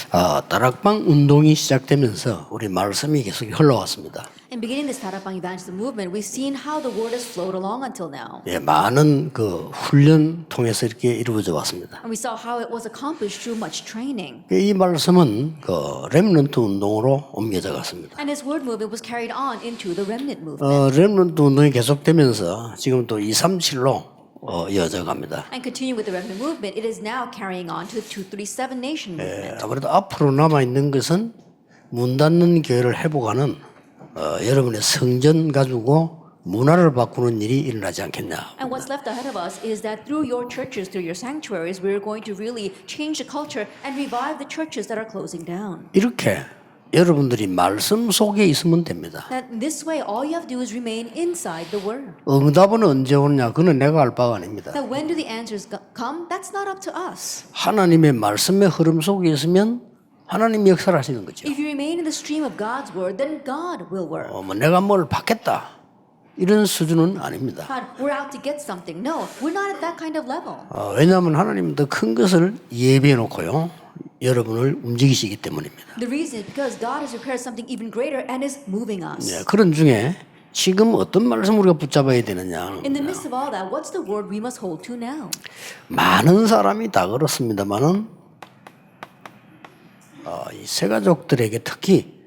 다락방 운동이 시작되면서 우리 말씀이 계속 흘러왔습니다. In beginning this 다락방 evangelism movement, we've seen how the word has flowed along until now. 예, 많은 그 훈련 통해서 이렇게 이루어져 왔습니다. And we saw how it was accomplished through much training. 이 말씀은 그 렘넌트 운동으로 옮겨져 갔습니다. And this word movement was carried on into the remnant movement. 렘넌트 운동이 계속되면서 지금 또 237로 이어져 갑니다. And continuing with the remnant movement, it is now carrying on to the 237 nation movement. 아무래도 앞으로 남아 있는 것은 문 닫는 교회를 회복하는 여러분의 성전 가지고 문화를 바꾸는 일이 일어나지 않겠냐. And what's left ahead of us is that through your churches, through your sanctuaries, we're going to really change the culture and revive the churches that are closing down. 이렇게 여러분들이 말씀 속에 있으면 됩니다. That in this way, all you have to do is remain inside the word. 응답은 언제 오느냐? 그는 내가 알 바가 아닙니다. That when do the answers come? That's not up to us. 하나님의 말씀의 흐름 속에 있으면 하나님이 역사를 하시는 거죠. If you remain in the stream of God's word, then God will work. 뭐 내가 뭘 받겠다 이런 수준은 아닙니다. God, we're out to get something. No, we're not at that kind of level. 왜냐하면 하나님은 더 큰 것을 예비해 놓고요. 여러분을 움직이시기 때문입니다. The reason is because God has prepared something even greater and is moving us. 네, 그런 중에 지금 어떤 말씀 우리가 붙잡아야 되느냐. In the midst of all that, what's the word we must hold to now? 많은 사람이 다 그렇습니다만은 이 새가족들에게 특히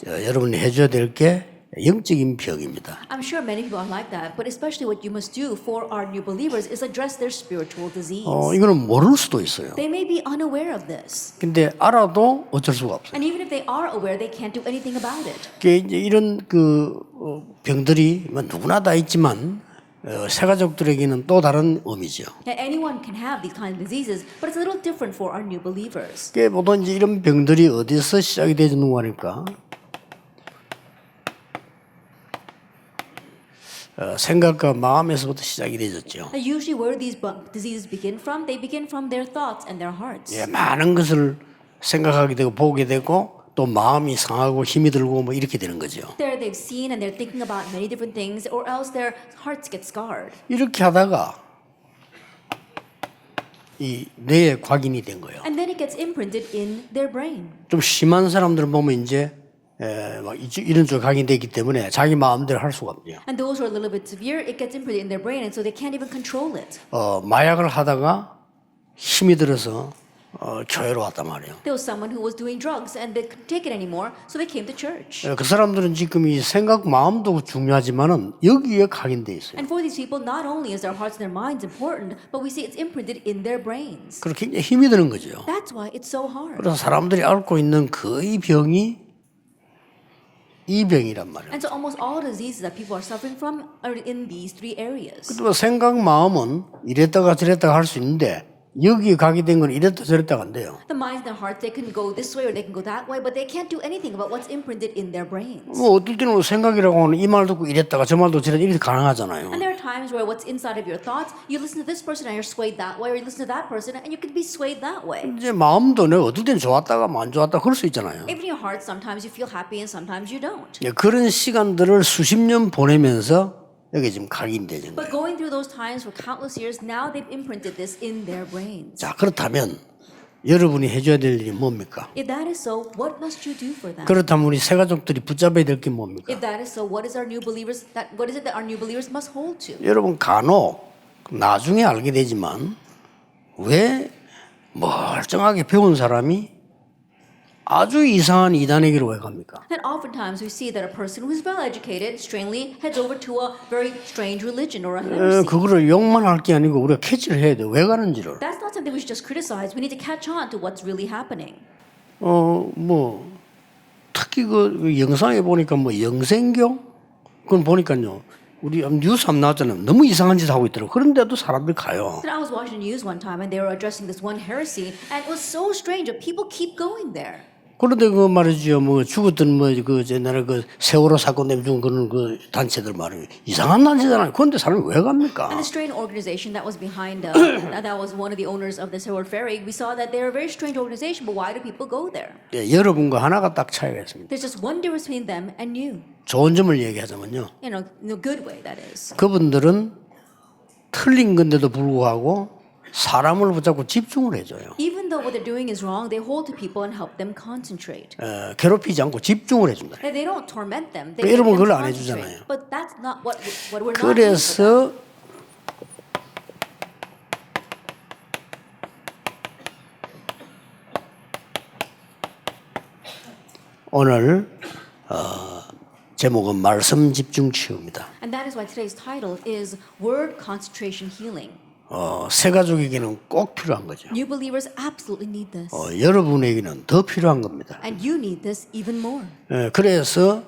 여러분이 해줘야 될 게 영적인 병입니다. I'm sure many people are like that, but especially what you must do for our new believers is address their spiritual disease. 이거는 모를 수도 있어요. They may be unaware of this. 근데 알아도 어쩔 수가 없어요. And even if they are aware, they can't do anything about it. 이제 이런 그 병들이 뭐 누구나 다 있지만 새가족들에게는 또 다른 의미죠. Now, anyone can have these kinds of diseases, but it's a little different for our new believers. 보통 이제 이런 병들이 어디서 시작이 되는 거니까 생각과 마음에서부터 시작이 되었죠. Now, usually, where these diseases begin from, they begin from their thoughts and their hearts. 예, 많은 것을 생각하게 되고 보게 되고 또 마음이 상하고 힘이 들고 뭐 이렇게 되는 거죠. There, they've seen and they're thinking about many different things, or else their hearts get scarred. 이렇게 하다가 이 뇌에 각인이 된 거예요. And then it gets imprinted in their brain. 좀 심한 사람들을 보면 이제 막 이런 쪽 각인되기 때문에 자기 마음대로 할 수가 없죠. And those who are a little bit severe, it gets imprinted in their brain, and so they can't even control it. 마약을 하다가 힘이 들어서 교회로 왔단 말이에요. There was someone who was doing drugs and they couldn't take it anymore, so they came to church. 그 사람들은 지금 이 생각 마음도 중요하지만은 여기에 각인돼 있어요. And for these people, not only is their hearts and their minds important, but we see it's imprinted in their brains. 그렇게 굉장히 힘이 드는 거죠. That's why it's so hard. 그래서 사람들이 앓고 있는 거의 병이 이 병이란 말이에요. And so almost all diseases that people are suffering from are in these three areas. 또 생각 마음은 이랬다가 저랬다가 할 수 있는데 여기에 각인된 건 이랬다 저랬다가 안 돼요. The minds and their hearts, they can go this way or they can go that way, but they can't do anything about what's imprinted in their brains. 뭐 어떨 때는 생각이라고 하는 이 말 듣고 이랬다가 저 말 듣고 저랬다 이렇게 가능하잖아요. And there are times where what's inside of your thoughts, you listen to this person and you're swayed that way, or you listen to that person and you can be swayed that way. 이제 마음도 내가 어떨 땐 좋았다가 안 좋았다 그럴 수 있잖아요. Even in your heart, sometimes you feel happy and sometimes you don't. 그런 시간들을 수십 년 보내면서 여기 지금 각인되는 But 거예요. going through those times for countless years, now they've imprinted this in their brains. 자, 그렇다면 여러분이 해줘야 될 일이 뭡니까? If that is so, what must you do for them? 그렇다면 우리 새가족들이 붙잡아야 될 게 뭡니까? If that is so, what is it that our new believers must hold to? 여러분 간혹 나중에 알게 되지만 왜 멀쩡하게 배운 사람이 아주 이상한 이단에게로 왜 갑니까? And oftentimes we see that a person who is well educated strangely heads over to a very strange religion or a heresy. 그거를 욕만 할 게 아니고 우리가 캐치를 해야 돼. 왜 가는지를. That's not something we should just criticize. We need to catch on to what's really happening. 뭐 특히 그 영상에 보니까 뭐 영생교 그건 보니까요. 우리 뉴스 한번 나왔잖아요. 너무 이상한 짓 하고 있더라고. 그런데도 사람들이 가요. I was watching the news one time and they were addressing this one heresy and it was so strange that people keep going there. 그런데 그 말이죠. 뭐 죽었던 뭐 그 옛날에 그 세월호 사건 때문에 죽은 그런 그 단체들 말이에요. 이상한 단체잖아요. 그런데 사람이 왜 갑니까? And the strange organization that was behind, that was one of the owners of the Seward Ferry, we saw that they're a very strange organization, but why do people go there? 예, 여러분과 하나가 딱 차이가 있습니다. There's just one difference between them and you. 좋은 점을 얘기하자면요. In a good way, that is. 그분들은 틀린 건데도 불구하고 사람을 붙잡고 집중을 해줘요. Even even though what they're doing is wrong, they hold to people and help them concentrate. 괴롭히지 않고 집중을 해준다. And they don't torment them. They 여러분 make them 그걸 안 concentrate. 해주잖아요. But that's not what we're not doing for them. 그래서 오늘 제목은 말씀 집중 치유입니다. And that is why today's title is Word Concentration Healing. 새 가족에게는 꼭 필요한 거죠. New believers absolutely need this. 여러분에게는 더 필요한 겁니다. And you need this even more. 그래서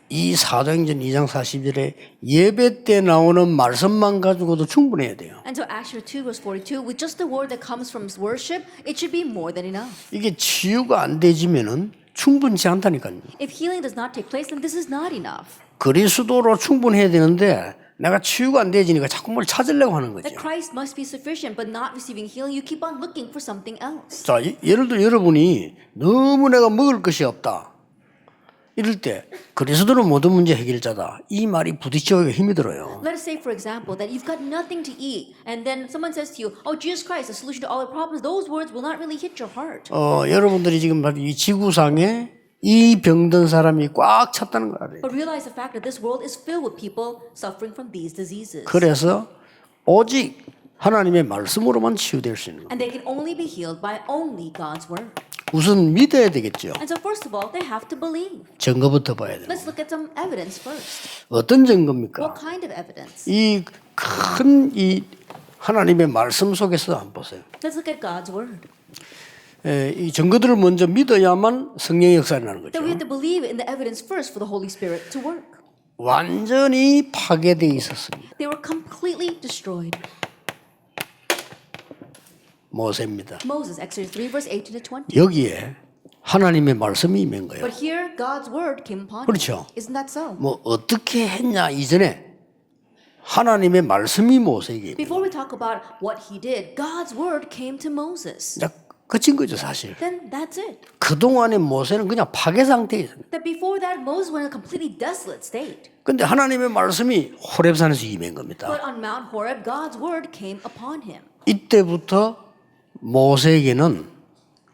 이 사도행전 2장 40절에 예배 때 나오는 말씀만 가지고도 충분해야 돼요. And so Acts 2 verse 42, with just the word that comes from worship, it should be more than enough. 이게 치유가 안 되지면은 충분치 않다니까요. If healing does not take place, then this is not enough. 그리스도로 충분해야 되는데 내가 치유가 안 되지니까 자꾸 뭘 찾으려고 하는 거죠. That Christ must be sufficient, but not receiving healing, you keep on looking for something else. 자, 예를 들어 여러분이 너무 내가 먹을 것이 없다. 이럴 때 그리스도는 모든 문제 해결자다. 이 말이 부딪혀오기가 힘이 들어요. Let us say, for example, that you've got nothing to eat, and then someone says to you, "Oh, Jesus Christ, the solution to all our problems." Those words will not really hit your heart. 여러분들이 지금 이 지구상에 이 병든 사람이 꽉 찼다는 걸 알아요. But realize the fact that this world is filled with people suffering from these diseases, 그래서 오직 하나님의 말씀으로만 치유될 수 있는 거예요. and they can only be healed by only God's word. 우선 믿어야 되겠죠. And so, first of all, they have to believe. 증거부터 봐야 돼요. Let's look at some evidence first. 어떤 증거입니까? What kind of evidence? 이 큰 이 하나님의 말씀 속에서 한번 보세요. Let's look at God's word. 이 증거들을 먼저 믿어야만 성령의 역사가 나는 거죠. That we have to believe in the evidence first for the Holy Spirit to work. 완전히 파괴되어 있었습니다. They were completely destroyed. 모세입니다. Moses, Exodus 3, verse 18 to 20. 여기에 하나님의 말씀이 임한 거예요. But here, God's word came upon him. 그렇죠. Isn't that so? 뭐 어떻게 했냐 이전에 하나님의 말씀이 모세에게 Before we talk about what he did, God's word came to Moses. 그친 거죠 사실. Then that's it. 그동안의 모세는 그냥 파괴 상태에 있습니다. That before that, Moses was in a completely desolate state. 근데 하나님의 말씀이 호렙산에서 임한 겁니다. But on Mount Horeb, God's word came upon him. 이때부터 모세에게는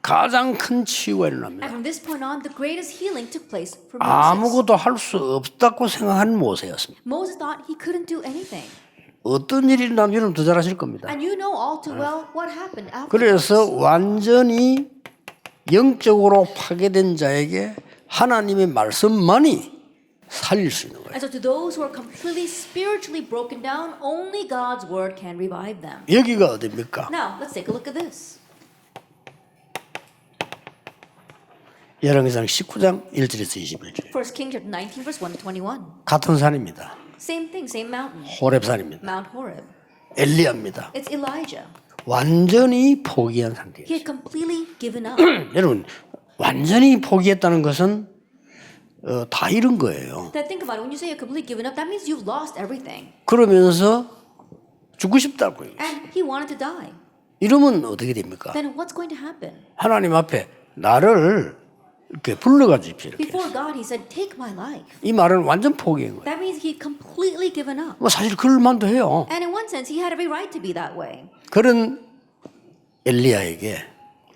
가장 큰 치유가 And 일어납니다. from this point on, the greatest healing took place for Moses. 아무것도 할 수 없다고 생각한 모세였습니다. Moses thought he couldn't do anything. 어떤 일이 일어나면 여러분 더 잘 아실 겁니다. And you know all too well what happened after. 그래서 완전히 영적으로 파괴된 자에게 하나님의 말씀만이 살릴 수 있는 거예요. And so to those who are completely spiritually broken down, only God's word can revive them. 여기가 어디입니까? Now, let's take a look at this. 열왕기상 19장 1절에서 21절. 1 Kings chapter 19, verse 1 to 21. 같은 산입니다. Same thing, same mountain. 호렙산입니다. Mount Horeb. 엘리야입니다. It's Elijah. 완전히 포기한 상태예요. He had completely given up. 여러분 완전히 포기했다는 것은 다 잃은 거예요. Then think about it. When you say you're completely given up, that means you've lost everything. 그러면서 죽고 싶다고요. And he wanted to die. 이러면 어떻게 됩니까? Then what's going to happen? 하나님 앞에 나를 이렇게 불러가 주십시오. 이렇게. Before God, he said, take my life. 이 말은 완전 포기한 거예요. That means he'd completely given up. 뭐 사실 그럴 만도 해요. And in one sense, he had every right to be that way. 그런 엘리야에게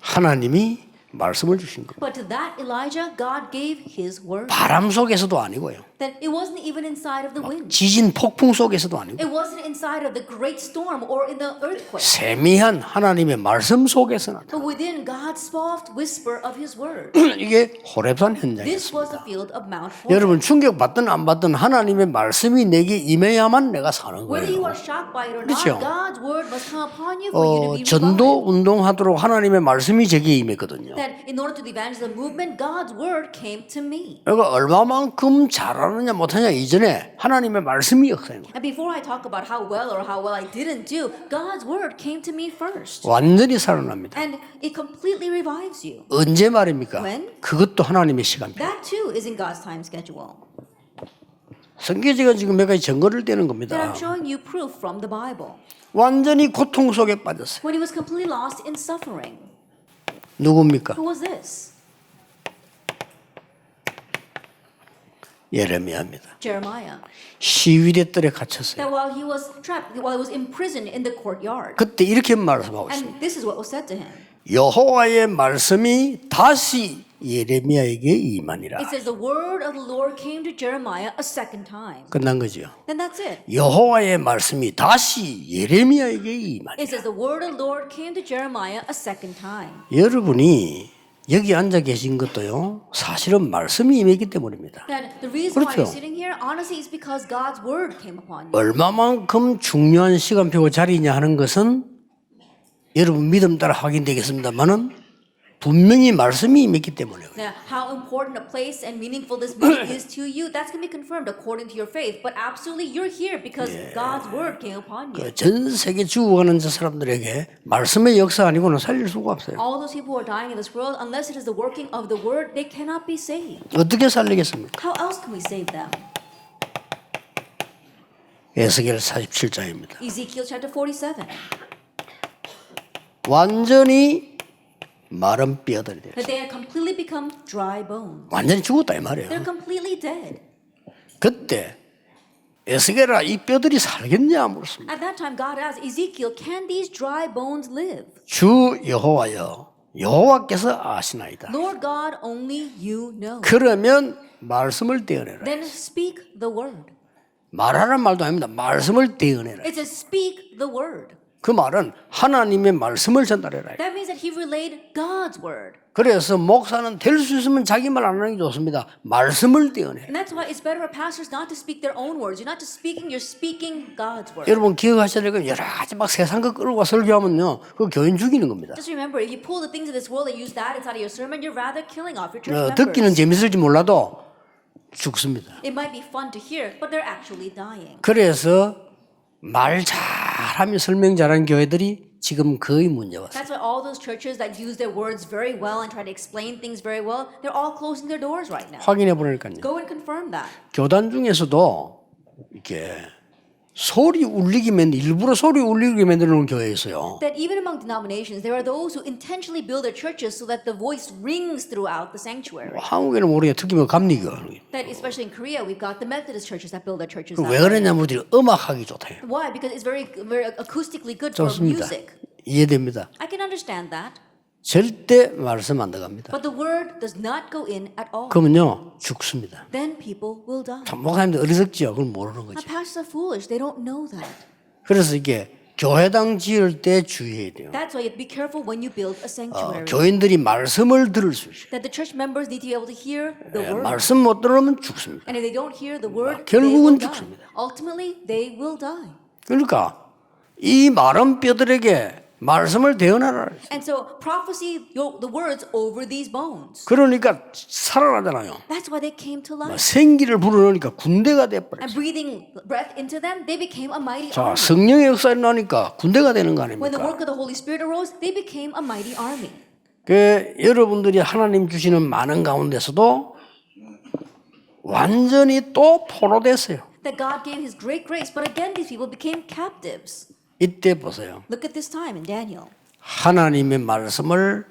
하나님이 말씀을 주신 거예요. But to that Elijah, God gave his word. 바람 속에서도 아니고요. That it wasn't even inside of the wind. 지진 폭풍 속에서도 아니고 It wasn't inside of the great storm or in the earthquake. 세미한 하나님의 말씀 속에서 나타. But within God's soft whisper of his word. 이게 호렙산 This was 현장이었습니다. the field of Mount Horeb. 여러분 충격 받든 안 받든 하나님의 말씀이 내게 임해야만 내가 사는 Whether you 거예요. are shocked by it or 그렇죠? not, God's word must come upon you for you to be 전도 revived. 운동하도록 하나님의 말씀이 제게 임했거든요. That in order to the evangelism movement, God's word came to me. 내가 얼마만큼 잘하느냐 못하냐 이전에 하나님의 말씀이 역사인 거예요. And before I talk about how well or how well I didn't do, God's word came to me first. 완전히 살아납니다. And it completely revives you. 언제 말입니까? When? 그것도 하나님의 시간입니다. That too is in God's time schedule. 성경제가 지금 몇 가지 증거를 떼는 That 겁니다. I'm showing you proof from the Bible. 완전히 고통 속에 빠졌어요. When he was completely lost in suffering. 누굽니까? Who was this? 예레미야입니다. Jeremiah. 시위대 뜰에 갇혔어요. That while he was trapped, while he was imprisoned in the courtyard. 그때 이렇게 말씀하고 있습니다. And this is what was said to him. 여호와의 말씀이 다시 예레미야에게 임하니라. It says the word of the Lord came to Jeremiah a second time. 끝난 거죠. Then that's it. 여호와의 말씀이 다시 예레미야에게 임하니라. It says the word of the Lord came to Jeremiah a second time. 여러분이 여기 앉아 계신 것도요, 사실은 말씀이 임했기 때문입니다. That the reason why 그렇죠. you're sitting here, honestly, is because God's word came upon you. 얼마만큼 중요한 시간표 자리냐 하는 것은 여러분 믿음 따라 확인되겠습니다만은 분명히 말씀이 임했기 때문에 Now, how important a place and meaningful this meeting is to you, that's going to be confirmed according to your faith. But absolutely, you're here because God's word came upon you. 전 세계 죽어가는 저 사람들에게 말씀의 역사 아니고는 살릴 수가 없어요. All those people who are dying in this world, unless it is the working of the word, they cannot be saved. 어떻게 살리겠습니까? How else can we save them? 에스겔 47장입니다. Ezekiel chapter 47. 완전히 마른 뼈들이 돼요. That they had completely become dry bones. 완전히 죽었다 이 말이에요. They're completely dead. 그때 에스겔아 이 뼈들이 살겠냐 물었습니다. At that time, God asked Ezekiel, can these dry bones live? 주 여호와여 여호와께서 아시나이다. Lord God, only you know. 그러면 말씀을 떼어내라. Then speak the word. 말하라는 말도 아닙니다. 말씀을 떼어내라. It says speak the word. 그 말은 하나님의 말씀을 전달해라. That means that he relayed God's word. 그래서 목사는 될 수 있으면 자기 말 안 하는 게 좋습니다. 말씀을 떼어내라. And that's why it's better for pastors not to speak their own words. You're not just speaking, you're speaking God's word. 여러분 기억하셔야 될 건 여러 가지 막 세상 거 끌고 와 설교하면요. 그 교인 죽이는 겁니다. Just remember, if you pull the things of this world and use that inside of your sermon, you're rather killing off your church 듣기는 members. 재밌을지 몰라도 죽습니다. It might be fun to hear, but they're actually dying. 그래서 말 잘하며 설명 잘하는 교회들이 지금 거의 문제 왔어요. That's why all those churches that use their words very well and try to explain things very well, they're all closing their doors right now. 확인해 보니까요. Go and confirm that. 교단 중에서도 이렇게 소리 울리게 일부러 소리 울리게 만드는 교회가 있어요. That even among denominations, there are those who intentionally build their churches so that the voice rings throughout the sanctuary. 한국에는 모르게 특히 뭐 감리교. That especially in Korea, we've got the Methodist churches that build their churches 왜 that way. 그러냐면 우리가 음악하기 좋대요. Why? Because it's very acoustically good for 좋습니다. music. 이해됩니다. I can understand that. 절대 말씀 안 들어갑니다. But the word does not go in at all. 그러면요 죽습니다. Then people will die. 참 목사님들 어리석지요. 그걸 모르는 My 거죠. pastors are foolish. They don't know that. 그래서 이게 교회당 지을 때 주의해야 돼요. That's why you have to be careful when you build a sanctuary. 교인들이 말씀을 들을 수 있어요. That the church members need to be able to hear the word. 말씀 못 들으면 죽습니다. And if they don't hear the word, they 결국은 will die. 죽습니다. Ultimately, they will die. 그러니까 이 마른 뼈들에게 말씀을 대언하라. And so prophecy the words over these bones. 그러니까 살아나잖아요. That's why they came to life. 생기를 불어넣으니까 군대가 돼버렸어요. And breathing breath into them, they became a mighty 자, army. 성령의 역사가 나니까 군대가 되는 거 When the 아닙니까? work of the Holy Spirit arose, they became a mighty army. 그 여러분들이 하나님 주시는 많은 가운데서도 완전히 또 포로됐어요. That God gave His great grace, but again, these people became captives. 이때 보세요. Look at this time in Daniel. 하나님의 말씀을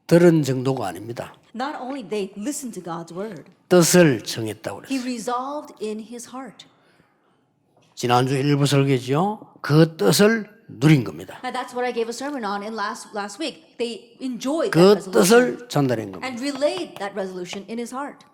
들은 정도가 아닙니다. Not only they listened to God's word, 뜻을 정했다고 He 그랬어요. resolved in His heart. 지난주 일부 설계죠. 그 뜻을 누린 겁니다. And that's what I gave a sermon on in last week. They enjoyed 그 that resolution 뜻을 전달한 겁니다. and relayed that resolution in His heart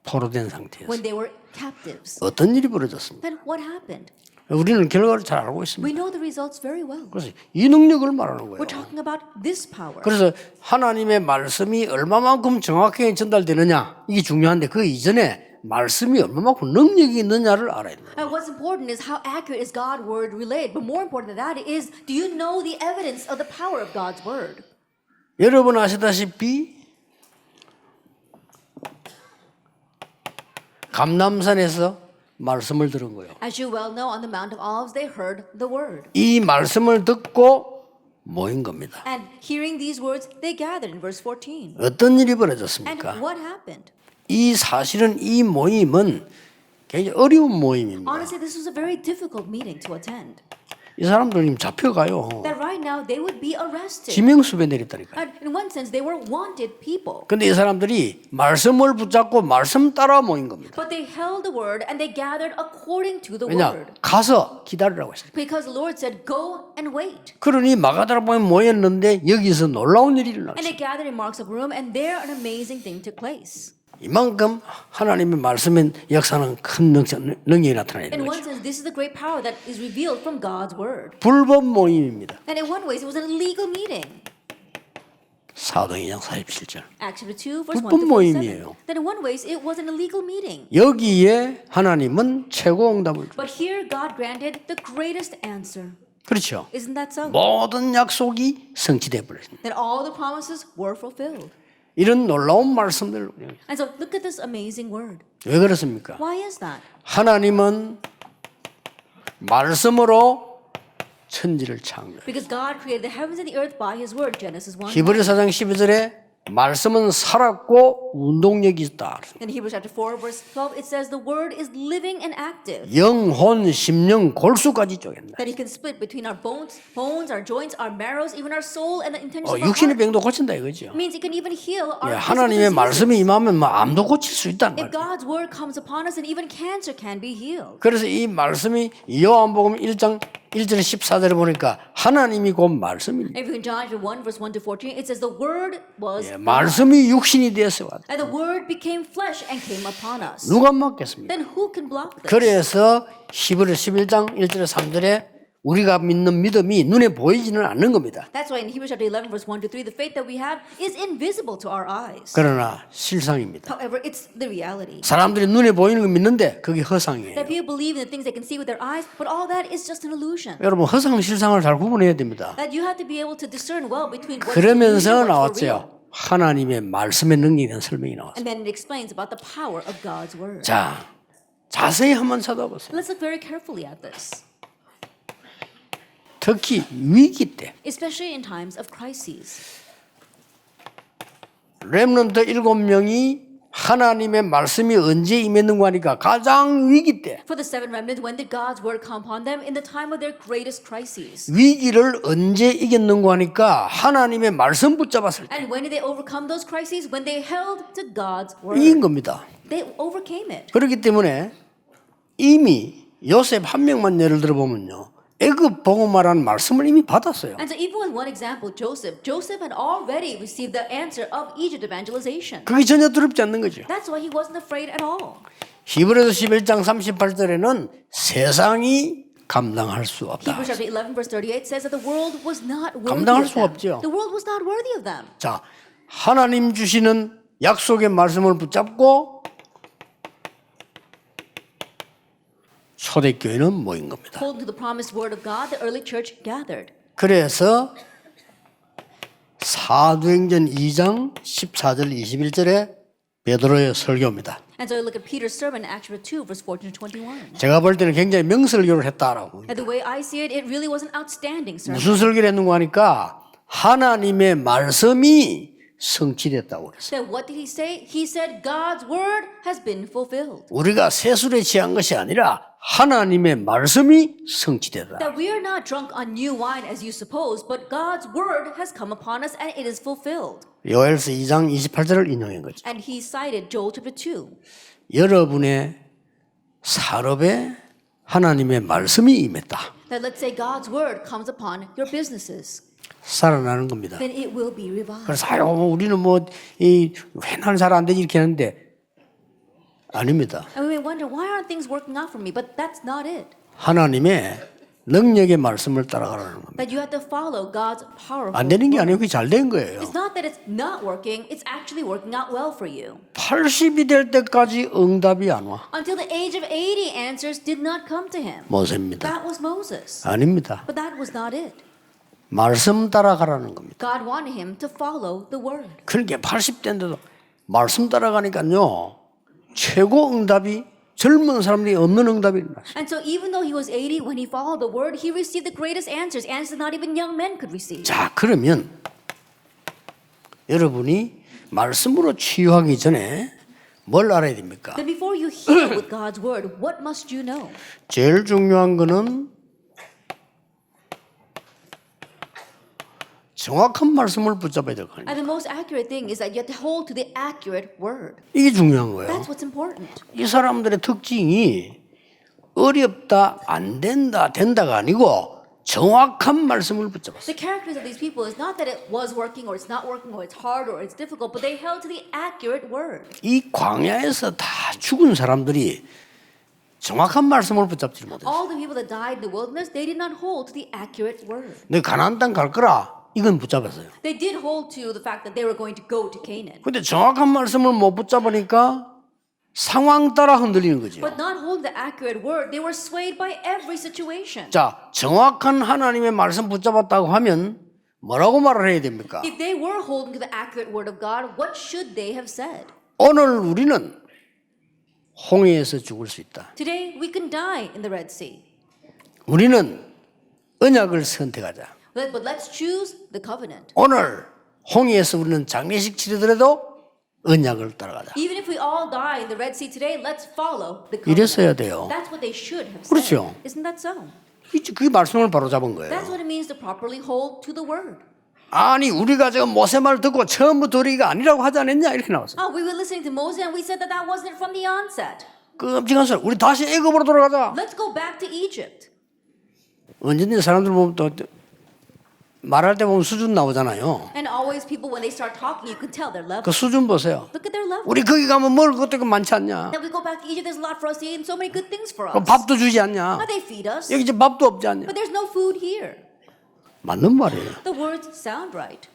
포로된 상태에서. when they were captives. 어떤 일이 벌어졌습니까? Then what happened? 우리는 결과를 잘 알고 We 있습니다. know the results very well. 그래서 이 능력을 말하는 거예요. We're talking about this power. 그래서 하나님의 말씀이 얼마만큼 정확하게 전달되느냐 이게 중요한데 그 이전에 말씀이 얼마만큼 능력이 있느냐를 알아야 돼요. And what's important is how accurate is God's word relayed. But more important than that is, do you know the evidence of the power of God's word? 여러분 아시다시피 감람산에서 말씀을 들은 거예요. As you well know, on the Mount of Olives, they heard the word. 이 말씀을 듣고 모인 겁니다. And hearing these words, they gathered in verse 14. 어떤 일이 And 벌어졌습니까? what happened? 이 사실은 이 모임은 굉장히 어려운 모임입니다. Honestly, this was a very difficult meeting to attend. 이 사람들 지금 잡혀가요. that right now they would be arrested. 지명수배 내렸다니까. And in one sense, they were wanted people. 근데 이 사람들이 말씀을 붙잡고 말씀 따라 모인 겁니다. But they held the word and they gathered according to the 왜냐? word. 가서 기다리라고 했어요. Because the Lord said, go and wait. 그러니 마가다라 보면 모였는데 여기서 놀라운 일이 And 일어났어요. they gathered in Mark's upper room, and there an amazing thing took place. 이만큼 하나님의 말씀의 역사는 큰 능력이 나타나는 In one 거죠. sense, this is the great power that is revealed from God's word. 불법 모임입니다. And in one way, it was an illegal meeting. 사도행전 47절. Acts chapter 2, verse 1 불법 to 47. 모임이에요. Then in one way, it was an illegal meeting. 여기에 하나님은 최고 응답을 줘. But here, God granted the greatest answer. 그렇죠. Isn't that so? 모든 약속이 성취돼 버렸습니다. That all the promises were fulfilled. 이런 놀라운 말씀들 And so, look at this amazing word. 왜 그렇습니까? Why is that? 하나님은 말씀으로 천지를 창조해요. Because God created the heavens and the earth by His word, Genesis 1. 히브리서 4장 12절에 말씀은 살았고 운동력이 있다. In Hebrews chapter 4, verse 12, it says the word is living and active. 영혼, 심령, 골수까지 쪼갠다. That He can split between our bones, our joints, our marrows, even our soul, and the intentions of our 육신의 heart. 병도 고친다 이거죠. It means He can even heal our 하나님의 physical 말씀이 diseases. 임하면 뭐 암도 고칠 수 있단 If 말이에요. God's word comes upon us, and even cancer can be healed. 그래서 이 말씀이 요한복음 1장 1절 14절에 보니까 하나님이 곧 말씀입니다. If you can John chapter 1, verse 1 to 14, it says the word was God. 말씀이 육신이 되어서 왔다. And the word became flesh and came upon us. 누가 막겠습니까? Then who can block this? 그래서 히브리 11장 1절에 3절에 우리가 믿는 믿음이 눈에 보이지는 않는 겁니다. That's why in Hebrews chapter 11, verse 1 to 3, the faith that we have is invisible to our eyes. 그러나 실상입니다. However, it's the reality. 사람들이 눈에 보이는 거 믿는데 그게 허상이에요. That people believe in the things they can see with their eyes, but all that is just an illusion. 여러분 허상 실상을 잘 구분해야 됩니다. That you have to be able to discern well between what's 그러면서 illusion and what's for real. 나왔죠. 하나님의 말씀의 능력에 대한 설명이 나왔어요. And then it explains about the power of God's word. 자, 자세히 한번 찾아보세요. Let's look very carefully at this, 특히 위기 때 especially in times of crises. 렘넌트 7명이 하나님의 말씀이 언제 임했는가 하니까 가장 위기 때 For the seven remnants, when did God's word come upon them? In the time of their greatest crises. 위기를 언제 이겼는가 하니까 하나님의 말씀 붙잡았을 때 And when did they overcome those crises? When they held to God's word. 이긴 겁니다. They overcame it. 그렇기 때문에 이미 요셉 한 명만 예를 들어보면요. 애굽 복음화라는 말씀을 이미 받았어요. And so even with one example, Joseph had already received the answer of Egypt evangelization. 그게 전혀 두렵지 않는 거죠. That's why he wasn't afraid at all. 히브리서 11장 38절에는 세상이 감당할 수 없다. Hebrews chapter 11 verse 38 says that the world was not worthy 감당할 of 수가 them. 없죠. The world was not worthy of them. 자, 하나님 주시는 약속의 말씀을 붙잡고 초대교회는 모인 겁니다. Holding to the promised word of God, the early church gathered. 그래서 사도행전 2장 14절 21절에 베드로의 설교입니다. And so look at Peter's sermon in Acts chapter 2 verse 14 to 21. 제가 볼 때는 굉장히 명설교를 했다라고. And the way I see it, it really was an outstanding sermon. 무슨 설교를 했는가 하니까 하나님의 말씀이 성취됐다고 그랬어요. So what did he say? He said God's word has been fulfilled. 우리가 세술에 취한 것이 아니라 하나님의 말씀이 성취되다. That we are not drunk on new wine as you suppose, but God's word has come upon us and it is fulfilled. 요엘서 2장 28절을 인용한 거죠. And he cited Joel chapter 2. 여러분의 산업에 하나님의 말씀이 임했다. That let's say God's word comes upon your businesses, 살아나는 겁니다. then it will be revived. 그래서 우리는 회난 잘 안 되지 이렇게 하는데 아닙니다. And we may wonder, why aren't things working out for me? But that's not it. 하나님의 능력의 말씀을 따라가라는 겁니다. That you have to follow God's powerful 안 되는 게 word. 아니고 그게 잘 된 거예요. It's not that it's not working, it's actually working out well for you. 80이 될 때까지 응답이 안 와. Until the age of 80, answers did not come to him. 모세입니다. That was Moses. 아닙니다. But that was not it. 말씀 따라가라는 겁니다. God wanted him to follow the word. 그러니까 80대인데도 말씀 따라가니까요. 최고 응답이 젊은 사람들이 없는 응답이 났어요. And so even though he was 80, when he followed the word, he received the greatest answers not even young men could receive. 자, 그러면 여러분이 말씀으로 치유하기 전에 뭘 알아야 됩니까? Then before you heal with God's word, what must you know? 제일 중요한 거는 정확한 말씀을 붙잡아야 될 거 아니에요. And the most accurate thing is that you have to hold to the accurate word. 이게 중요한 거예요. That's what's important. 이 사람들의 특징이 어렵다, 안 된다, 된다가 아니고 정확한 말씀을 붙잡았어요. The characters of these people is not that it was working or it's not working or it's hard or it's difficult, but they held to the accurate word. 이 광야에서 다 죽은 사람들이 정확한 말씀을 붙잡지 못했어요. All the people that died in the wilderness, they did not hold to the accurate word. 너 가나안 땅 갈 거라 이건 붙잡았어요. They did hold to the fact that they were going to go to Canaan. 근데 정확한 말씀을 못 붙잡으니까 상황 따라 흔들리는 거죠. But not holding the accurate word, they were swayed by every situation. 자, 정확한 하나님의 말씀 붙잡았다고 하면 뭐라고 말을 해야 됩니까? If they were holding to the accurate word of God, what should they have said? 오늘 우리는 홍해에서 죽을 수 있다. Today, we can die in the Red Sea. 우리는 언약을 선택하자. But let's choose the covenant. 오늘 홍해에서 우리는 장례식 치르더라도 언약을 따라가자. Even if we all die in the Red Sea today, let's follow the covenant. 이랬어야 돼요. That's what they should have said. 그렇죠. Isn't that so? 그게 말씀을 바로 잡은 거예요. That's what it means to properly hold to the word. 아니 우리가 저 모세 말 듣고 처음부터 우리가 아니라고 하지 않았냐 이렇게 나왔어요. Oh, we were listening to Moses and we said that that wasn't from the onset. 끔찍한 소리. 우리 다시 애굽으로 돌아가자. Let's go back to Egypt. 언제든지 사람들 보면 또 말할 때 보면 수준 나오잖아요. And always people, when they start talking, you can tell their level. 그 수준 보세요. Look at their level. 우리 거기 가면 먹을 것도 많지 않냐? Then we go back to Egypt, there's a lot for us to eat and so many good things for 그 us. 밥도 주지 않냐? Now they feed us, 여기 이제 밥도 없지 않냐? but there's no food here. 맞는 말이에요. The words sound right.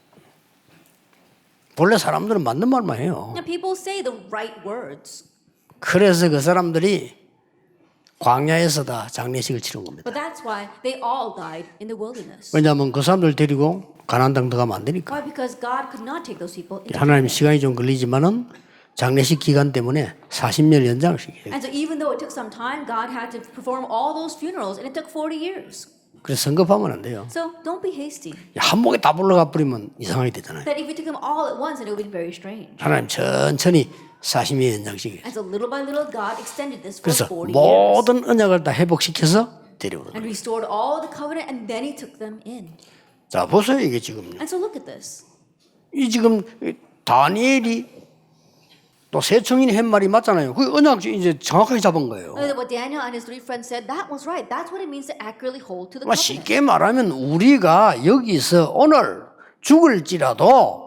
본래 사람들은 맞는 말만 해요. Now people say the right words. 그래서 그 사람들이 광야에서 다 장례식을 치른 겁니다. But that's why they all died in the wilderness. 왜냐하면 그 사람들 데리고 가나안 땅 들어가면 안 되니까. Why? Because God could not take those people into 하나님 Canaan. 시간이 좀 걸리지만은 장례식 기간 때문에 40년 연장을 시켜요. And so even though it took some time, God had to perform all those funerals and it took 40 years. 그래서 성급하면 안 돼요. So don't be hasty. 한 목에 다 불러가 버리면 이상하게 되잖아요. That if we took them all at once, then it would be very strange. 하나님 천천히 40년 연장시켜요. And so little by little, God extended this for 그래서 40 years. 모든 언약을 다 회복시켜서 데려오는 And 거예요. restored all the covenant, and then He took them in. 자 보세요 이게 지금 And so look at this. 이 지금 다니엘이 또 세 청인이 한 말이 맞잖아요. 그 언약 이제 정확하게 잡은 거예요. What Daniel and his 3 friends said, that was right. That's what it means to accurately hold to the 그러니까 covenant. 쉽게 말하면 우리가 여기서 오늘 죽을지라도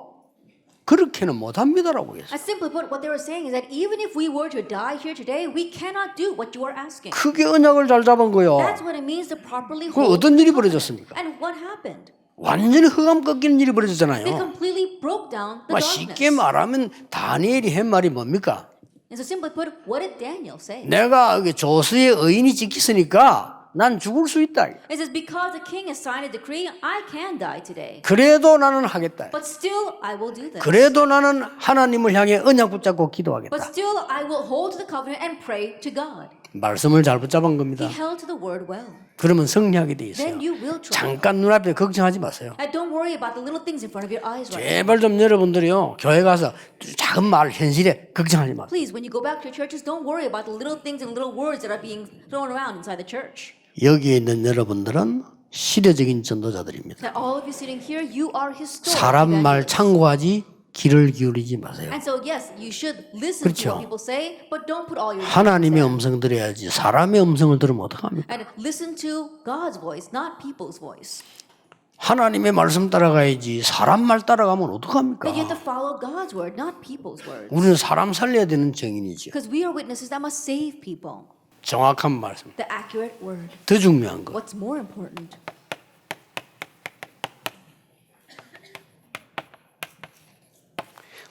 그렇게는 못합니다라고 했어요. And simply put, what they were saying is that even if we were to die here today, we cannot do what you are asking. 크게 언약을 잘 잡은 거요. That's what it means to properly 그 hold. 어떤 일이 벌어졌습니까? And what happened? 완전히 흑암 꺾이는 일이 They 벌어졌잖아요. completely broke down the 그러니까 darkness. 쉽게 말하면 다니엘이 한 말이 뭡니까? And so simply put, what did Daniel say? 내가 여기 조서의 의인이 찍혔으니까 난 죽을 수 있다. It says, because the king has signed a decree, I can die today. 그래도 나는 하겠다. But still, I will do this. 그래도 나는 하나님을 향해 언약 붙잡고 But 기도하겠다. still, I will hold to the covenant and pray to God. 말씀을 잘 붙잡은 He 겁니다. held to the word well. 그러면 승리하게 돼 있어요. Then you will triumph. 잠깐 눈앞에 걱정하지 마세요. And don't worry about the little things in front of your eyes right now. 제발 좀 여러분들이요 교회 가서 작은 말 현실에 걱정하지 마세요. Please, when you go back to your churches, don't worry about the little things and little words that are being thrown around inside the church. 여기에 있는 여러분들은 시대적인 전도자들입니다. That all of you sitting here, you are historic 사람 말 evangelists. 참고하지 귀를 기울이지 마세요. And so, yes, you should listen to 그렇죠. what people say, but don't put all your 하나님의 there. 음성 들어야지 사람의 음성을 들으면 어떡합니까? And listen to God's voice, not people's voice. 하나님의 말씀 따라가야지 사람 말 따라가면 어떡합니까? That you have to follow God's word, not people's words. 우리는 사람 살려야 되는 증인이죠. Because we are witnesses that must save people. 정확한 말씀. The accurate word. 더 중요한 거. What's more important?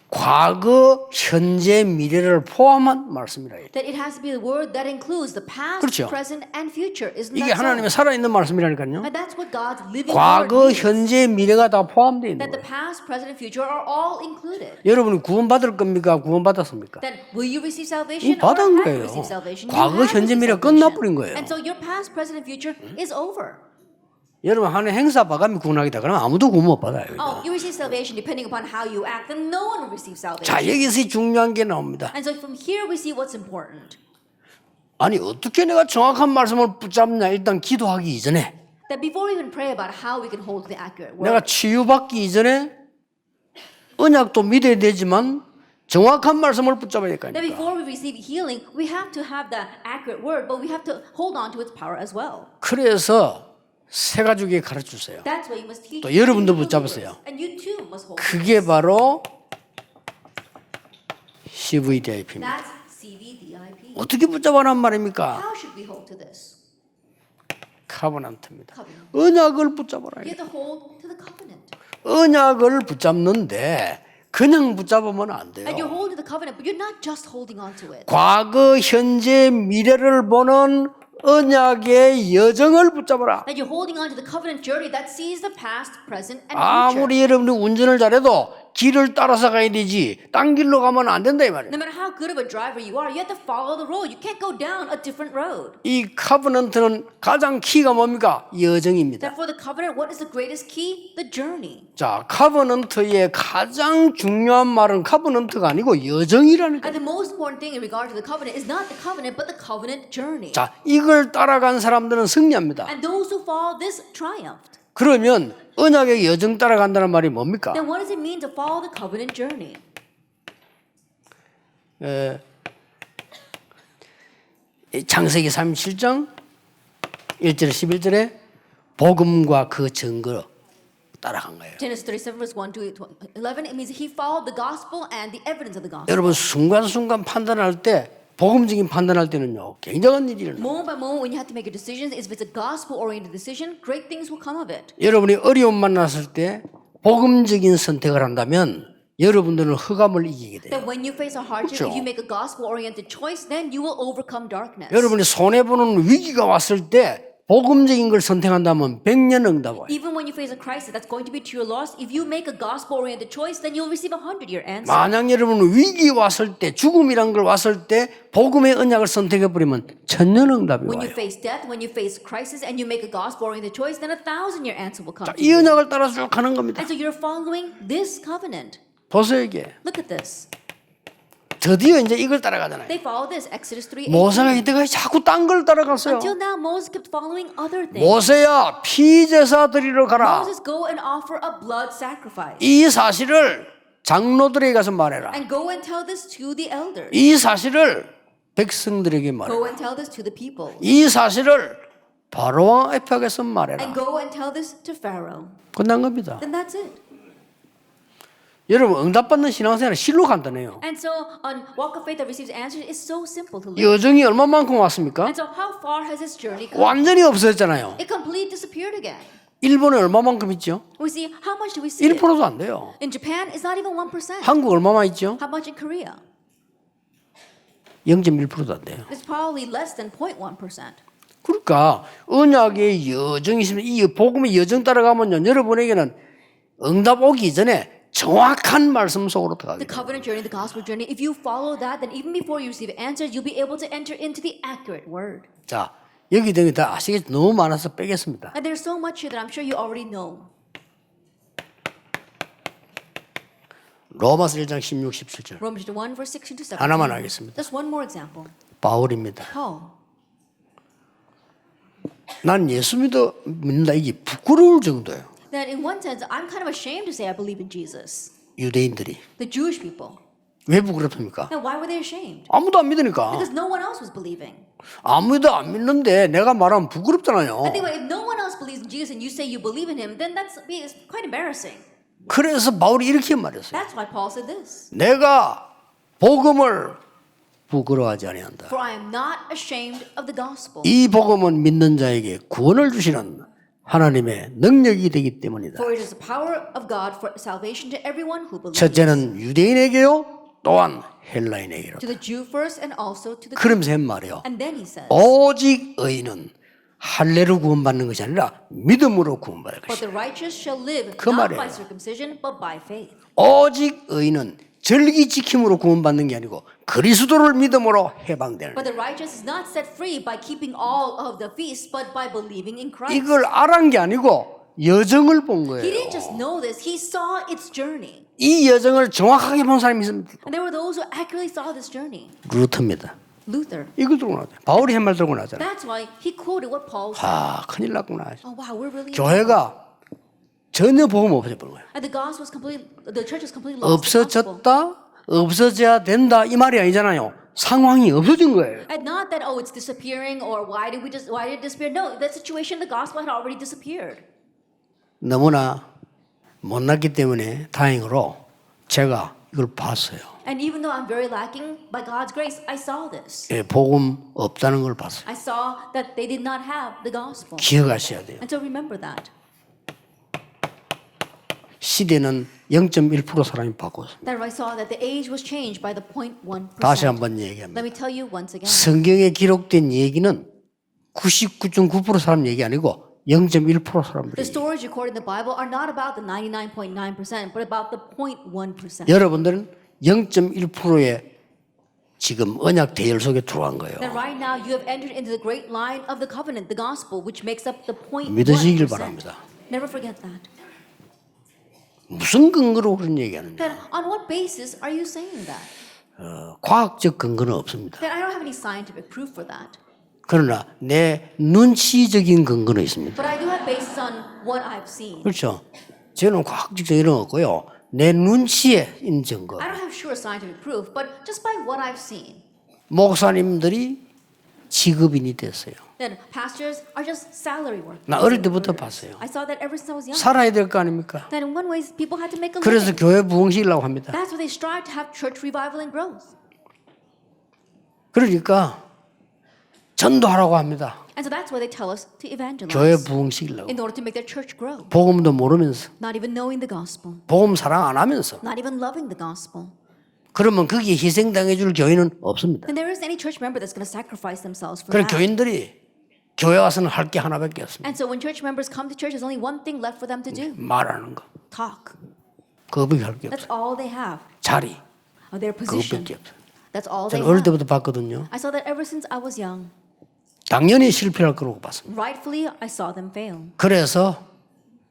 과거, 현재, 미래를 포함한 말씀이라 해요. That it has to be the word that includes the past, 그렇죠. present, and future. Isn't 이게 that 하나님의 so? 살아있는 말씀이라니까요. And that's what God's living 과거, word means. 현재, 미래가 다 포함되어 있는 That the 거예요. past, present, and future are all included. 여러분이 구원받을 겁니까? 구원받았습니까? Then will you receive salvation 이미 or 받은 have you 거예요. received salvation? You 과거, have 현재, received 미래가 salvation. 끝나버린 거예요. And so your past, present, and future is over. 여러분 하는 행사 봐가면 구원하겠다. 그러면 아무도 구원 못 받아요. Oh, you receive salvation depending upon how you act, then no one will receive salvation. 자 여기서 중요한 게 나옵니다. And so from here we see what's important. 아니 어떻게 내가 정확한 말씀을 붙잡냐 일단 기도하기 이전에 that before we even pray about how we can hold the accurate word, 내가 치유받기 이전에 언약도 믿어야 되지만 정확한 말씀을 붙잡아야 될 거 that 아닙니까? before we receive healing, we have to have the accurate word, but we have to hold on to its power as well. 그래서 세 가족에게 가르쳐주세요. That's why you must teach. 또 여러분도 individual 붙잡으세요. believers. And you too must hold. 그게 바로 CVDIP입니다. That's CVDIP. 어떻게 붙잡아란 말입니까? How should we hold to this? 카버넌트입니다. Covenant. 언약을 붙잡아라. You have to hold to the covenant. 언약을 붙잡는데 그냥 붙잡으면 안 돼요. And you're holding to the covenant, but you're not just holding on to it. 과거, 현재, 미래를 보는 언약의 여정을 붙잡아라. That you're holding on to the covenant journey that sees the past, present, and future. 아무리 여러분이 운전을 잘해도 길을 따라서 가야 되지 딴 길로 가면 안 된다 이 말이에요. No matter how good of a driver you are, you have to follow the road. You can't go down a different road. 이 카버넌트는 가장 키가 뭡니까? 여정입니다. That for the covenant, what is the greatest key? The journey. 자, 카버넌트의 가장 중요한 말은 카버넌트가 아니고 여정이라는 거예요. And the most important thing in regard to the covenant is not the covenant, but the covenant journey. 자, 이걸 따라간 사람들은 승리합니다. And those who follow this triumphed. 그러면 언약의 여정 따라간다는 말이 뭡니까? Then what does it mean to follow the covenant journey? 창세기 37장 1절 11절에 복음과 그 증거 따라간 거예요. Genesis 37 verse 1 to 11, it means he followed the gospel and the evidence of the gospel. 여러분 순간순간 판단할 때 복음적인 판단할 때는요 굉장한 일이 일어나요. Moment by moment when you have to make your decisions, if it's a gospel-oriented decision, great things will come of it. 여러분이 어려움 만났을 때 복음적인 선택을 한다면 여러분들은 흑암을 이기게 돼요. That when you face a hardship, 그렇죠. if you make a gospel-oriented choice, then you will overcome darkness. 여러분이 손해보는 위기가 왔을 때 복음적인 걸 선택한다면 100년 응답 와요. Even when you face a crisis that's going to be to your loss, if you make a gospel-oriented choice, then you'll receive a 100-year answer. 만약 여러분은 위기 왔을 때 죽음이란 걸 왔을 때 복음의 언약을 선택해버리면 천년 응답이 When you 와요. face death, when you face crisis, and you make a gospel-oriented choice, then a 1,000-year answer will come. 이 언약을 따라 쭉 가는 겁니다. And so you're following this covenant. 보세요 이게. Look at this. 드디어 이제 이걸 따라가잖아요. They follow this. Exodus 3:18. 모세가 이때까지 자꾸 딴 걸 따라갔어요. Until now, Moses kept following other things. 모세야 피제사 드리러 가라. Moses, go and offer a blood sacrifice. 이 사실을 장로들에게 가서 말해라. And go and tell this to the elders. 이 사실을 백성들에게 말해라. Go and tell this to the people. 이 사실을 바로왕 앞에 가서 말해라. And go and tell this to Pharaoh. 끝난 겁니다. Then that's it. 여러분 응답받는 신앙생활은 실로 간단해요. And so, on walk of faith that receives answers is so simple to live. 여정이 얼마만큼 왔습니까? And so, how far has this journey come? 완전히 없어졌잖아요. It completely disappeared again. 일본에 얼마만큼 있죠? We see how much do we see? it? 1%도 안 돼요. In Japan, it's not even 1%. 한국 얼마만 있죠? How much in Korea? 0.1%도 안 돼요. It's probably less than 0.1%. 그러니까 언약의 여정이 있으면 이 복음의 여정 따라가면요 여러분에게는 응답 오기 전에 정확한 말씀 속으로 The 들어가게 돼요. covenant journey, the gospel journey, if you follow that, then even before you receive answers, you'll be able to enter into the accurate word. 자 여기 등이 다 아시겠죠? 너무 많아서 빼겠습니다. And there's so much here that I'm sure you already know. 로마서 1장 16, 17절 Romans 1 verse 16 to 17. 하나만 하겠습니다. Just one more example. 바울입니다. Paul. 난 예수 믿는다 이게 부끄러울 정도예요. That in one sense, I'm kind of ashamed to say I believe in Jesus. 유대인들이 The Jewish people. 왜 부끄럽습니까? Now, why were they ashamed? 아무도 안 믿으니까. Because no one else was believing. 아무도 안 믿는데 내가 말하면 부끄럽잖아요. I think if no one else believes in Jesus and you say you believe in him, then that's quite embarrassing. 그래서 바울이 이렇게 말했어요. That's why Paul said this. 내가 복음을 부끄러워하지 아니한다. For I am not ashamed of the gospel. 이 복음은 믿는 자에게 구원을 주시는 하나님의 능력이 되기 때문이다. For it is the power of God for salvation to everyone who believes. 첫째는 유대인에게요, 또한 헬라인에게로. To the Jew first and also to the Greek. 그러면서 한 말이요. And then he says, 오직 의인은 할례로 구원받는 것이 아니라 믿음으로 구원받을 but 것이다. the righteous shall live 그 not 말이에요. by circumcision but by faith. 오직 의인은 절기 지킴으로 구원받는 게 아니고 그리스도를 믿음으로 해방되는 But the righteous is not set free by keeping all of the feasts, but by believing in Christ. 이걸 알은 게 아니고 여정을 본 He 거예요. didn't just know this, he saw its journey. 이 여정을 정확하게 본 사람이 있습니다. And there were those who accurately saw this journey. 루터입니다. Luther. 이걸 들고 나왔잖아요. 바울이 한 말 들고 나왔잖아요. That's why he quoted what Paul said. 큰일 났구나. Oh wow, we're really. 교회가 전혀 복음 없어져 버린 거예요. And the gospel was completely, the church was completely lost. the gospel. 없어졌다, 없어져야 된다 이 말이 아니잖아요. 상황이 없어진 거예요. And not that it's disappearing or why did it disappear? No, that situation, the gospel had already disappeared. 너무나 못났기 때문에 다행으로 제가 이걸 봤어요. And even though I'm very lacking, by God's grace, I saw this. 예, 복음 없다는 걸 봤어요. I saw that they did not have the gospel. 기억하셔야 돼요. And so remember that. 시대는 0.1% 사람이 바꿨습니다. That I saw that the age was changed by the 0.1%. 다시 한번 얘기합니다. Let me tell you once again. 성경에 기록된 얘기는 99.9% 사람 얘기 아니고 0.1% The 사람들이. stories recorded in the Bible are not about the 99.9%, but about the 0.1%. 여러분들은 0.1%의 지금 언약 대열 속에 들어간 거예요. That right now you have entered into the great line of the covenant, the gospel, which makes up the 0.1%. 믿으시길 바랍니다. Never forget that. 무슨 근거로 그런 얘기하는지. Then on what basis are you saying that? 과학적 근거는 없습니다. That I don't have any scientific proof for that. 그러나 내 눈치적인 근거는 있습니다. But I do have basis on what I've seen. 그렇죠. 저는 과학적 이런 거 없고요. 내 눈치에 있는 증거. I don't have sure scientific proof, but just by what I've seen. 목사님들이 직업인이 됐어요. Then pastors are just salary workers. 나 어릴 때부터 봤어요. I saw that ever since I was young. 살아야 될 거 아닙니까? That in one way people had to make a 그래서 living. 교회 부흥시키려고 합니다. That's why they strive to have church revival and growth. 그러니까 전도하라고 합니다. And so that's why they tell us to evangelize. 교회 부흥시키려고. In order to make their church grow. 복음도 모르면서 Not even knowing the gospel. 복음 사랑 안 하면서 Not even loving the gospel. 그러면 거기에 희생당해 줄 교회는 없습니다. Then there isn't any church member that's going to sacrifice themselves for 그래서 that. 교인들이 교회 와서는 할 게 하나밖에 없습니다. And so when church members come to church, there's only one thing left for them to do. 말하는 거. Talk. 그거밖에 할 게 That's 없어요. all they have. 자리. Their position. 그거밖에 없어요. That's all they 저는 어릴 have. 때부터 봤거든요. I saw that ever since I was young. 당연히 실패할 거라고 봤습니다. Rightfully, I saw them fail. 그래서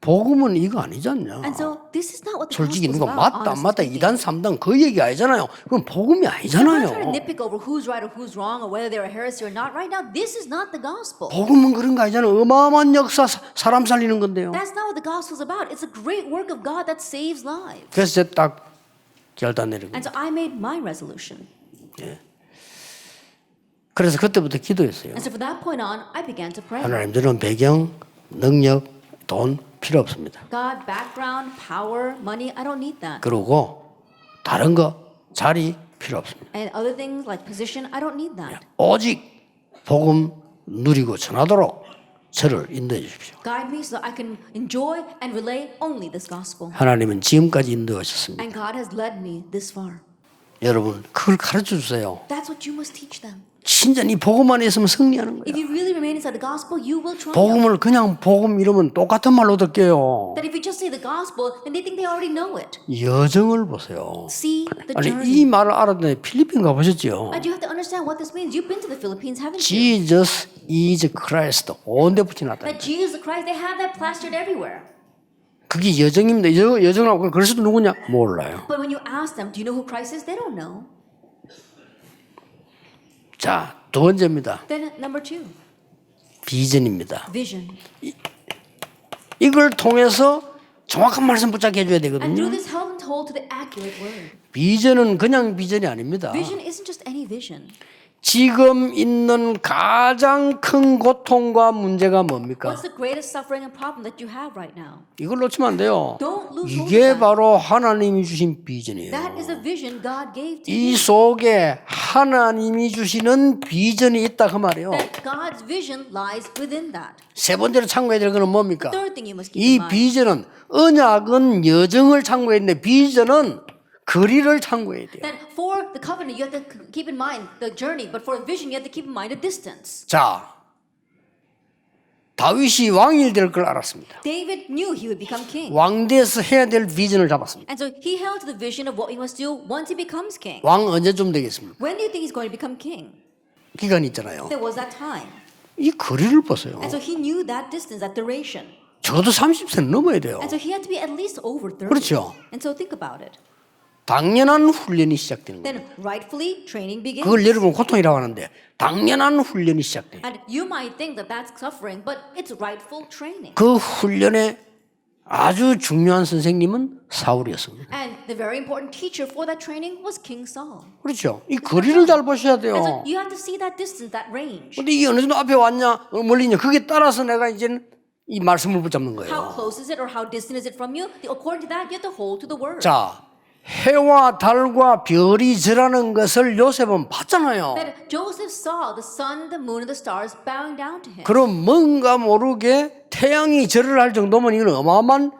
복음은 이거 아니잖냐. And so this is not what the 솔직히 gospel is 누가 about. 맞다 안 honestly 맞다 speaking. 2단 3단 그 얘기 아니잖아요. 그건 복음이 I'm not trying to 아니잖아요. nitpick over who's right or who's wrong or whether they're a heresy or not. Right now, this is not the gospel. 복음은 그런 거 아니잖아요. 어마어마한 역사 사람 살리는 건데요. That's not what the gospel is about. It's a great work of God that saves lives. 그래서 제가 딱 결단 내린 거예요. And so I made my resolution. 그래서 그때부터 기도했어요. And so from that point on, I began to pray. 하나님 저는 배경, 능력, 돈 필요 없습니다. God, background, power, money, I don't need that. 그리고 다른 거 자리 필요 없습니다. And other things like position, I don't need that. 오직 복음 누리고 전하도록 저를 인도해 주십시오. Guide me so I can enjoy and relay only this gospel. 하나님은 지금까지 인도하셨습니다. And God has led me this far. 여러분 그걸 가르쳐 주세요. That's what you must teach them. 진짜 이 복음 안에 있으면 승리하는 If 거예요. you really remain inside the gospel, you will triumph. 복음을 그냥 복음 이러면 똑같은 말로 듣게요. That if you just say the gospel, then they think they already know it. 여정을 보세요. See the 아니 journey. 이 말을 알았는데 필리핀 가보셨죠? And you have to understand what this means. You've been to the Philippines, haven't you? Jesus is Christ 온데 붙여놨다. That Jesus Christ, they have that plastered everywhere. 그게 여정입니다. 여정하고 그리스도 누구냐? 몰라요. But when you ask them, do you know who Christ is? They don't know. 자, 두 번째입니다. Then number 2, 비전입니다. vision. 이걸 통해서 정확한 말씀 붙잡게 해줘야 And through 되거든요. this, help them to hold to the accurate word. 비전은 그냥 비전이 아닙니다. Vision isn't just any vision. 지금 있는 가장 큰 고통과 문제가 뭡니까? What's the greatest suffering and problem that you have right now? 이걸 놓치면 안 돼요. Don't lose hold of 이게 that. 바로 하나님이 주신 비전이에요. That is a vision God gave to 이 you. 속에 하나님이 주시는 비전이 있다 그 말이에요. That God's vision lies within that. 세 번째로 참고해야 될 것은 뭡니까? Third thing you must keep 이 in mind. 비전은 언약은 여정을 참고해야 되는데 비전은 거리를 참고해야 돼요. That for the covenant, you have to keep in mind the journey, but for a vision, you have to keep in mind the distance. 자, 다윗이 왕이 될 걸 알았습니다. David knew he would become king. 왕대에서 해야 될 비전을 잡았습니다. And so he held to the vision of what he must do once he becomes king. 왕 언제쯤 되겠습니까? When do you think he's going to become king? 기간이 있잖아요. There was that time. 이 거리를 보세요. And so he knew that distance, that duration. 적어도 30세는 넘어야 돼요. And so he had to be at least over 30. 그렇죠. And so think about it. 당연한 훈련이 시작되는 거예요. then rightfully training begins. 그걸 여러분 고통이라고 하는데 당연한 훈련이 시작돼요. And you might think that that's suffering, but it's rightful training. 그 훈련에 아주 중요한 선생님은 사울이었습니다. And the very important teacher for that training was King Saul. 그렇죠. 이 거리를 잘 보셔야 And so 돼요. you have to see that distance, that range. 근데 이 어느 정도 앞에 왔냐, 멀리 있냐, 그게 따라서 내가 이제는 이 말씀을 붙잡는 How 거예요. close is it or how distant is it from you? According to that, you have to hold to the word. 자, 해와 달과 별이 절하는 것을 요셉은 봤잖아요. That Joseph saw the sun, the moon, and the stars bowing down to him. 그럼 뭔가 모르게 태양이 절을 할 정도면 이건 어마어마한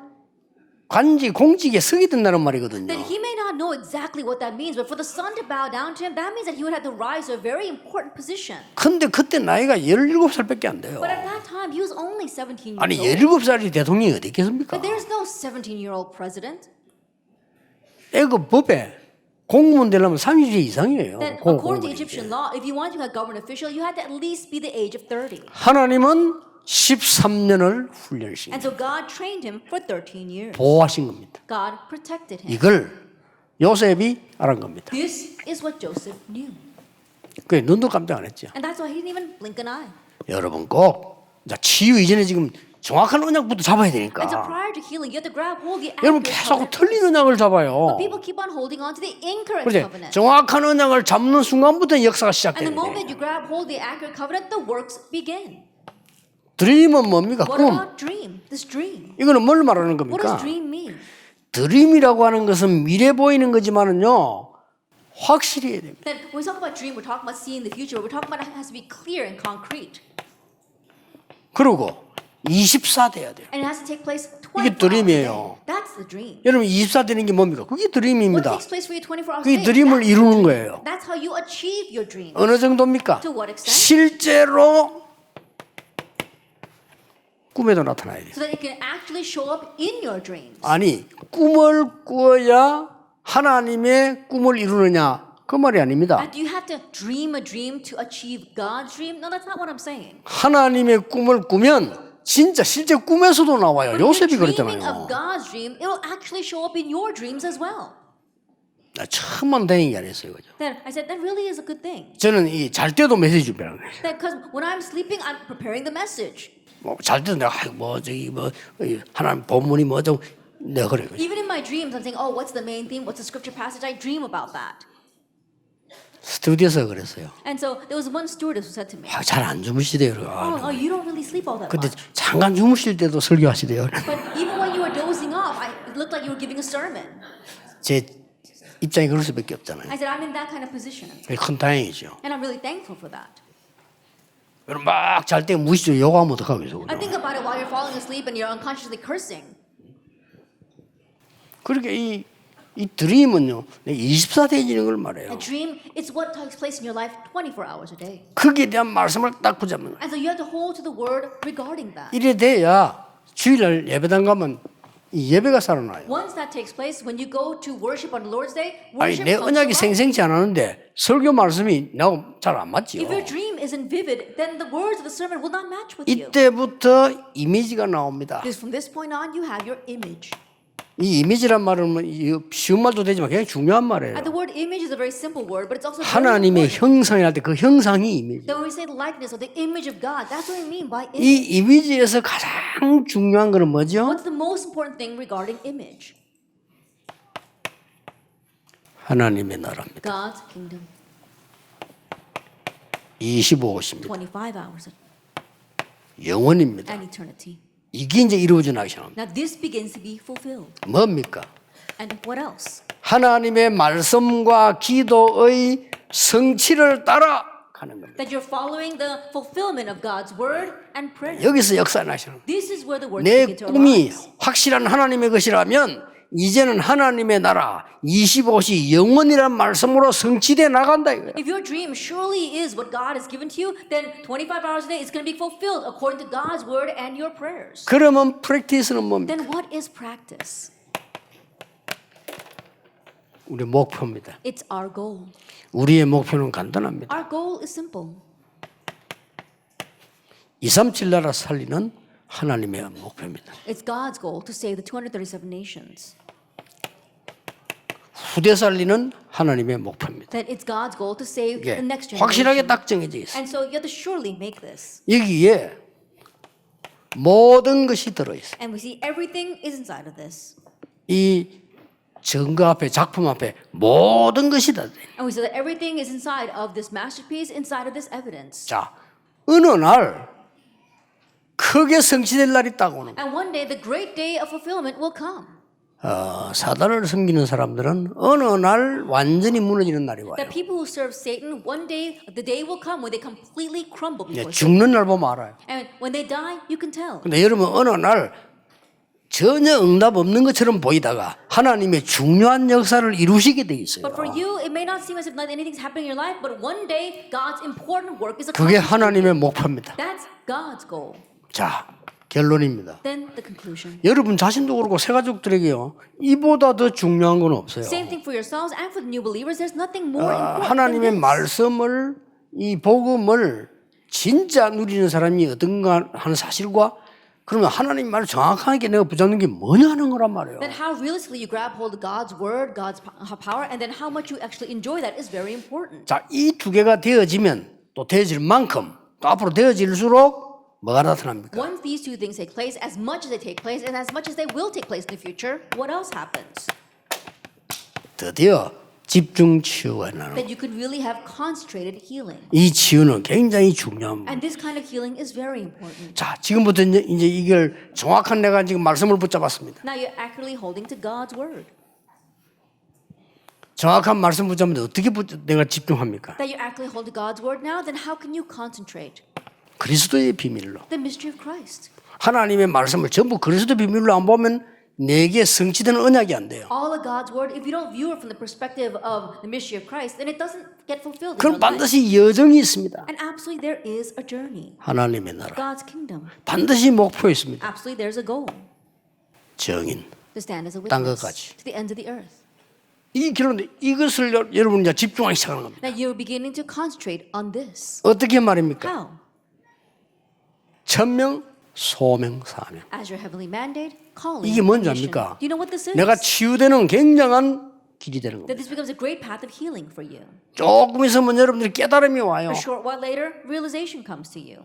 관지, 공직에 서게 된다는 말이거든요. That he may not know exactly what that means, but for the sun to bow down to him, that means that he would have to rise to a very important position. 근데 그때 나이가 17살밖에 안 돼요. But at that time, he was only 17 years 아니, old. 17살이 대통령이 어디 있겠습니까? But there's no 17-year-old president. 애그 법에 공무원 되려면 30세 이상이에요. That according to Egyptian law, if you want to become a government official, you had to at least be the age of 30. 하나님은 13년을 훈련시킨 And so God trained him for 13 years. 보호하신 겁니다. God protected him. 이걸 요셉이 알은 겁니다. This is what Joseph knew. 그 눈도 깜짝 안 했죠. And that's why he didn't even blink an eye. 여러분 꼭 치유 이전에 지금 정확한 언약부터 잡아야 되니까. And so prior to healing, you have to grab hold of the 여러분 accurate 계속 covenant. 틀린 언약을 잡아요. But people keep on holding on to the incorrect 그렇지? covenant. 정확한 언약을 잡는 순간부터 역사가 And the 시작되는 moment 거예요. you grab hold of the accurate covenant, the works begin. 드림은 뭡니까? What 꿈. about dream? This dream. 이거는 뭘 말하는 What 겁니까? does dream mean? 드림이라고 하는 것은 미래 보이는 거지만은요 확실히 해야 됩니다. Then when we talk about dream, we're talking about seeing the future. We're talking about it has to be clear and concrete. 그리고 24 돼야 돼요. And it has to take place 이게 24 hours a day. 드림이에요. That's the dream. 여러분 24 되는 게 뭡니까? 그게 What 드림입니다. takes place for you 24 hours a 그게 day? 드림을 That's 이루는 the dream. 거예요. That's how you achieve your dream. 어느 정도입니까? To what extent? 실제로 꿈에도 나타나야 돼요. So that it can actually show up in your dreams. 아니 꿈을 꾸어야 하나님의 꿈을 이루느냐 그 말이 아닙니다. And do you have to dream a dream to achieve God's dream? No, that's not what I'm saying. 하나님의 꿈을 꾸면 진짜 실제 꿈에서도 나와요. But if 요셉이 you're dreaming 그랬잖아요. of God's dream, it will actually show up in your dreams as well. 나 처음만 다행이 아니었어요. 그죠? Then I said that really is a good thing. 저는 이 잘 때도 메시지 준비하는 거예요. Because when I'm sleeping, I'm preparing the message. 잘 때도 내가 뭐 저기 뭐 하나님 본문이 뭐죠? 내가 그래요. Even in my dreams, I'm saying, oh, what's the main theme? What's the scripture passage? I dream about that. 스튜디오에서 그랬어요. And so there was one stewardess who said to me, 잘 안 주무시대요. oh, you don't really sleep all that 근데 much. 잠깐 주무실 때도 설교하시대요. But even when you were dozing off, it looked like you were giving a sermon. 제 입장이 그럴 수밖에 없잖아요. I said, I'm in that kind of position. 큰 다행이죠. And I'm really thankful for that. 그럼 막 잘 때 무시죠. 요가하면 어떡하겠어. I think about it while you're falling asleep and you're unconsciously cursing. 그러니까 이 드림은요. 24대지는 걸 말해요. A dream, it's what takes place in your life 24 hours a day. 거기에 대한 말씀을 딱 붙잡는 거예요. And so you have to hold to the word regarding that. 이래 돼야 주일날 예배당 가면 이 예배가 살아나요. Once that takes place, when you go to worship on Lord's Day, 아니 worship 내 comes 언약이 alive. 생생치 않았는데 설교 말씀이 나하고 잘 안 맞지요. If your dream isn't vivid, then the words of the sermon will not match with you. 이때부터 이미지가 나옵니다. From this point on, you have your image. 이 이미지란 말은 뭐 쉬운 말도 되지만 굉장히 중요한 말이에요. And the word image is a very simple word, but it's also very 하나님의 important. 형상이랄 때 그 형상이 이미지. Then when we say the likeness or the image of God, that's what we mean by image. 이 이미지에서 가장 중요한 거는 뭐죠? What's the most important thing regarding image? 하나님의 나라입니다. God's kingdom. 25시입니다. 25 hours 영원입니다. and eternity. 이게 이제 이루어져 나기 시작합니다. Now this begins to be fulfilled. 뭡니까? And what else? 하나님의 말씀과 기도의 성취를 따라 가는 겁니다. That you're following the fulfillment of God's word and prayer. 여기서 역사 나시는 겁니다. This is where the words 내 begin to 꿈이 arise. 확실한 하나님의 것이라면 이제는 하나님의 나라 25시 영원이란 말씀으로 성취돼 나간다 이거예요. If your dream surely is what God has given to you, then 25 hours a day is going to be fulfilled according to God's word and your prayers. 그러면 프랙티스는 뭡니까? Then what is practice? 우리 목표입니다. It's our goal. 우리의 목표는 간단합니다. Our goal is simple. 237 나라 살리는 하나님의 목표입니다. It's God's goal to save the 237 nations. 후대 살리는 하나님의 목표입니다. Then it's God's goal to save 이게 the next 확실하게 generation. 딱 정해져 있어요. And so you have to surely make this. 여기에 모든 것이 들어있어요. And we see everything is inside of this. 이 증거 앞에 작품 앞에 모든 것이 다 들어있어요. And we see that everything is inside of this masterpiece, inside of this evidence. 자, 어느 날 크게 성취될 날이 있다고 하는 거예요. And one day the great day of fulfillment will come. 사단을 섬기는 사람들은 어느 날 완전히 무너지는 날이 와요. That people who serve Satan, one day, the day will come when they completely crumble 예, before Satan. 죽는 날 보면 알아요. And when they die, you can tell. 근데 여러분 어느 날 전혀 응답 없는 것처럼 보이다가 하나님의 중요한 역사를 이루시게 돼 있어요. But for you, it may not seem as if anything's happening in your life, but one day, God's important work is 그게 accomplished. 하나님의 목표입니다. That's God's goal. 자, 결론입니다. Then the conclusion. 여러분 자신도 그렇고 새 가족들에게요. 이보다 더 중요한 건 없어요. Same thing for yourselves and for the new believers. There's nothing more important than 하나님의 this. 말씀을 이 복음을 진짜 누리는 사람이 어떤가 하는 사실과 그러면 하나님 말을 정확하게 내가 붙잡는 게 뭐냐 하는 거란 말이에요. Then how realistically you grab hold of God's word, God's power, and then how much you actually enjoy that is very important. 자, 이 두 개가 되어지면 또 되어질 만큼 또 앞으로 되어질수록 뭐가 나타납니까? Once these two things take place, as much as they take place, and as much as they will take place in the future, what else happens? 드디어 집중 치유가 나는 That you could really have concentrated healing. 이 치유는 굉장히 중요합니다. And this kind of healing is very important. 자, 지금부터 이제 이걸 정확한 내가 지금 말씀을 붙잡았습니다. Now you're accurately holding to God's word. 정확한 말씀 붙잡는데 어떻게 내가 집중합니까? That you accurately hold to God's word now, then how can you concentrate? 그리스도의 비밀로. The mystery of Christ. 하나님의 말씀을 전부 그리스도 비밀로 안 보면 내게 성취되는 언약이 안 돼요. All of God's word, if you don't view it from the perspective of the mystery of Christ, then it doesn't get fulfilled in 그럼 your life. 반드시 여정이 있습니다. And absolutely there is a journey. 하나님의 나라. God's kingdom. 반드시 목표 있습니다. Absolutely there's a goal. 정인. To stand as a 땅 witness 끝까지. to the ends of the earth. 이 결론인데 이것을 여러분 이제 집중하기 시작하는 겁니다. That you're beginning to concentrate on this. 어떻게 말입니까? How? 천명, 소명, 사명. As your heavenly mandate, calling, 이게 뭔지 mission. 압니까? Do you know what this is? 내가 치유되는 굉장한 길이 되는 That 겁니다. this becomes a great path of healing for you. 조금 있으면 여러분들이 깨달음이 와요. A short while later, realization comes to you.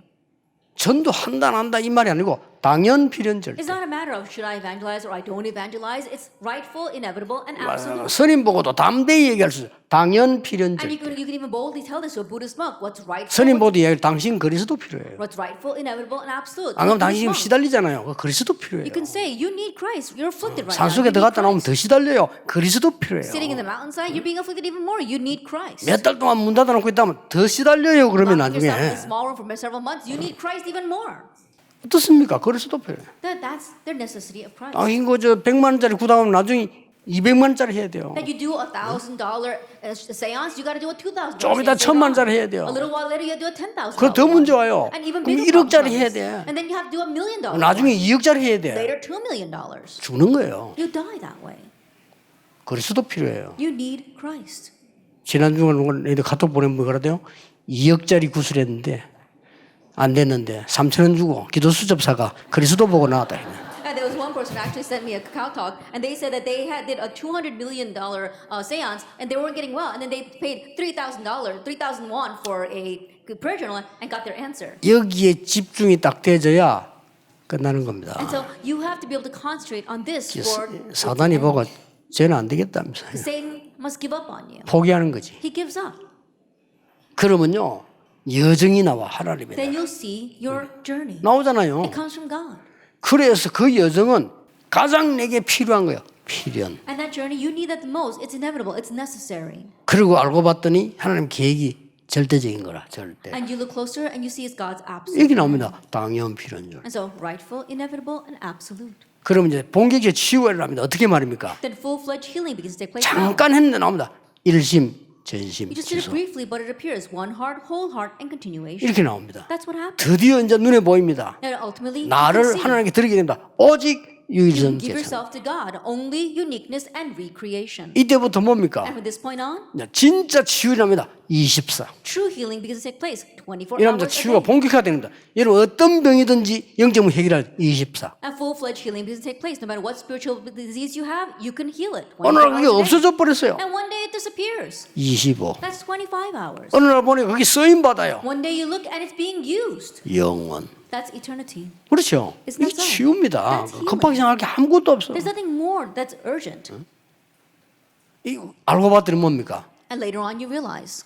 전도한다 안 한다 이 말이 아니고 당연 필연절. It's not a matter of should I evangelize or I don't evangelize. It's rightful, inevitable, and absolute. 스님 보고도 담대히 얘기할 수 있어요. 당연 And 필연절. you can even boldly tell this to a Buddhist monk. What's rightful, 스님 보도 얘기할 당신 그리스도 필요해요. what's rightful, inevitable, and absolute. 안 To a 그러면 당신 지금 Buddhist monk. 시달리잖아요. 그 그리스도 필요해요. You can say you need Christ. You're afflicted right now. 산속에 You need 들어갔다 나오면 Christ. 더 시달려요. 그리스도 필요해요. Sitting in the mountainside, you're being afflicted even more. You need Christ. 몇 달 동안 문 닫아놓고 있다면 더 시달려요. 그러면 Locking yourself in a 나중에 small room for several months. You need Christ even more. 어떻습니까? 그리스도 필요해요. That's their necessity of Christ. 당신 그저 100만 원짜리 구다하면 나중에 200만 원짜리 해야 돼요. That you do $1,000 seance, you got to do a $2,000. 좀 이따 1,000만 원짜리 해야 돼요. A little while later, you do a $10,000. 그거 더 문제 와요. And even 그럼 bigger 1억짜리 problems. 해야 돼. And then you have to do $1 million. 나중에 2억짜리 해야 돼. Later, $2 million. 죽는 거예요. You die that way. 그리스도 필요해요. You need Christ. 지난주에 너희들 카톡 보내면 그러대요. 2억짜리 구슬했는데 안 됐는데 3,000원 주고 기도 수첩사가 그리스도 보고 나왔다. And there was one person who actually sent me a Kakao talk, and they said that they did a $200 million seance, and they weren't getting well, and then they paid $3,000 won for a prayer journal and got their answer. 여기에 집중이 딱 돼져야 끝나는 겁니다. And so you have to be able to concentrate on this for 사단이 보고 쟤는 안 되겠다면서요. Satan must give up on you. 포기하는 거지. He gives up. 그러면요 여정이 나와 하나님의 Then 나라. you'll see your journey. 나오잖아요. It comes from God. 그래서 그 여정은 가장 내게 필요한 거예요. 필연. And that journey, you need that the most. It's inevitable. It's necessary. 그리고 알고 봤더니 하나님 계획이 절대적인 거라. 절대. And you look closer and you see it's God's absolute. 여기 나옵니다. 당연 필연절. And so rightful, inevitable, and absolute. 그러면 이제 본격의 치유가 일어납니다. 어떻게 말입니까? Then full-fledged healing begins to take place. Now. 잠깐 했는데 나옵니다. 일심, 전심, You just did it 지속. briefly, but it appears one heart, whole heart, and continuation. 이렇게 나옵니다. That's what happens. 드디어 이제 눈에 보입니다. And ultimately, you 나를 can see. 하나님께 드리게 됩니다. 오직 유일성 Give 계산. yourself to God. Only uniqueness and recreation. 이때부터 뭡니까? And from this point on, 진짜 치유랍니다. 24. True healing begins to take place 24 이러면서 hours a 치유가 day. 본격화됩니다. 여러분 어떤 병이든지 영적으로 해결할 24. And full-fledged healing begins to take place. No matter what spiritual disease you have, you can heal it. 24 어느 날 그게 hours a day. 없어져 버렸어요. And one day it disappears. 25. That's 25 hours. 어느 날 보니 거기 쓰임 받아요. One day you look and it's being used. 영원. That's eternity. 그렇죠. Isn't 이게 that so? 치유입니다. That's healing. 급하게 생각할 게 아무것도 없어. There's nothing more that's urgent. 이 알고 봤더니 뭡니까? And later on you realize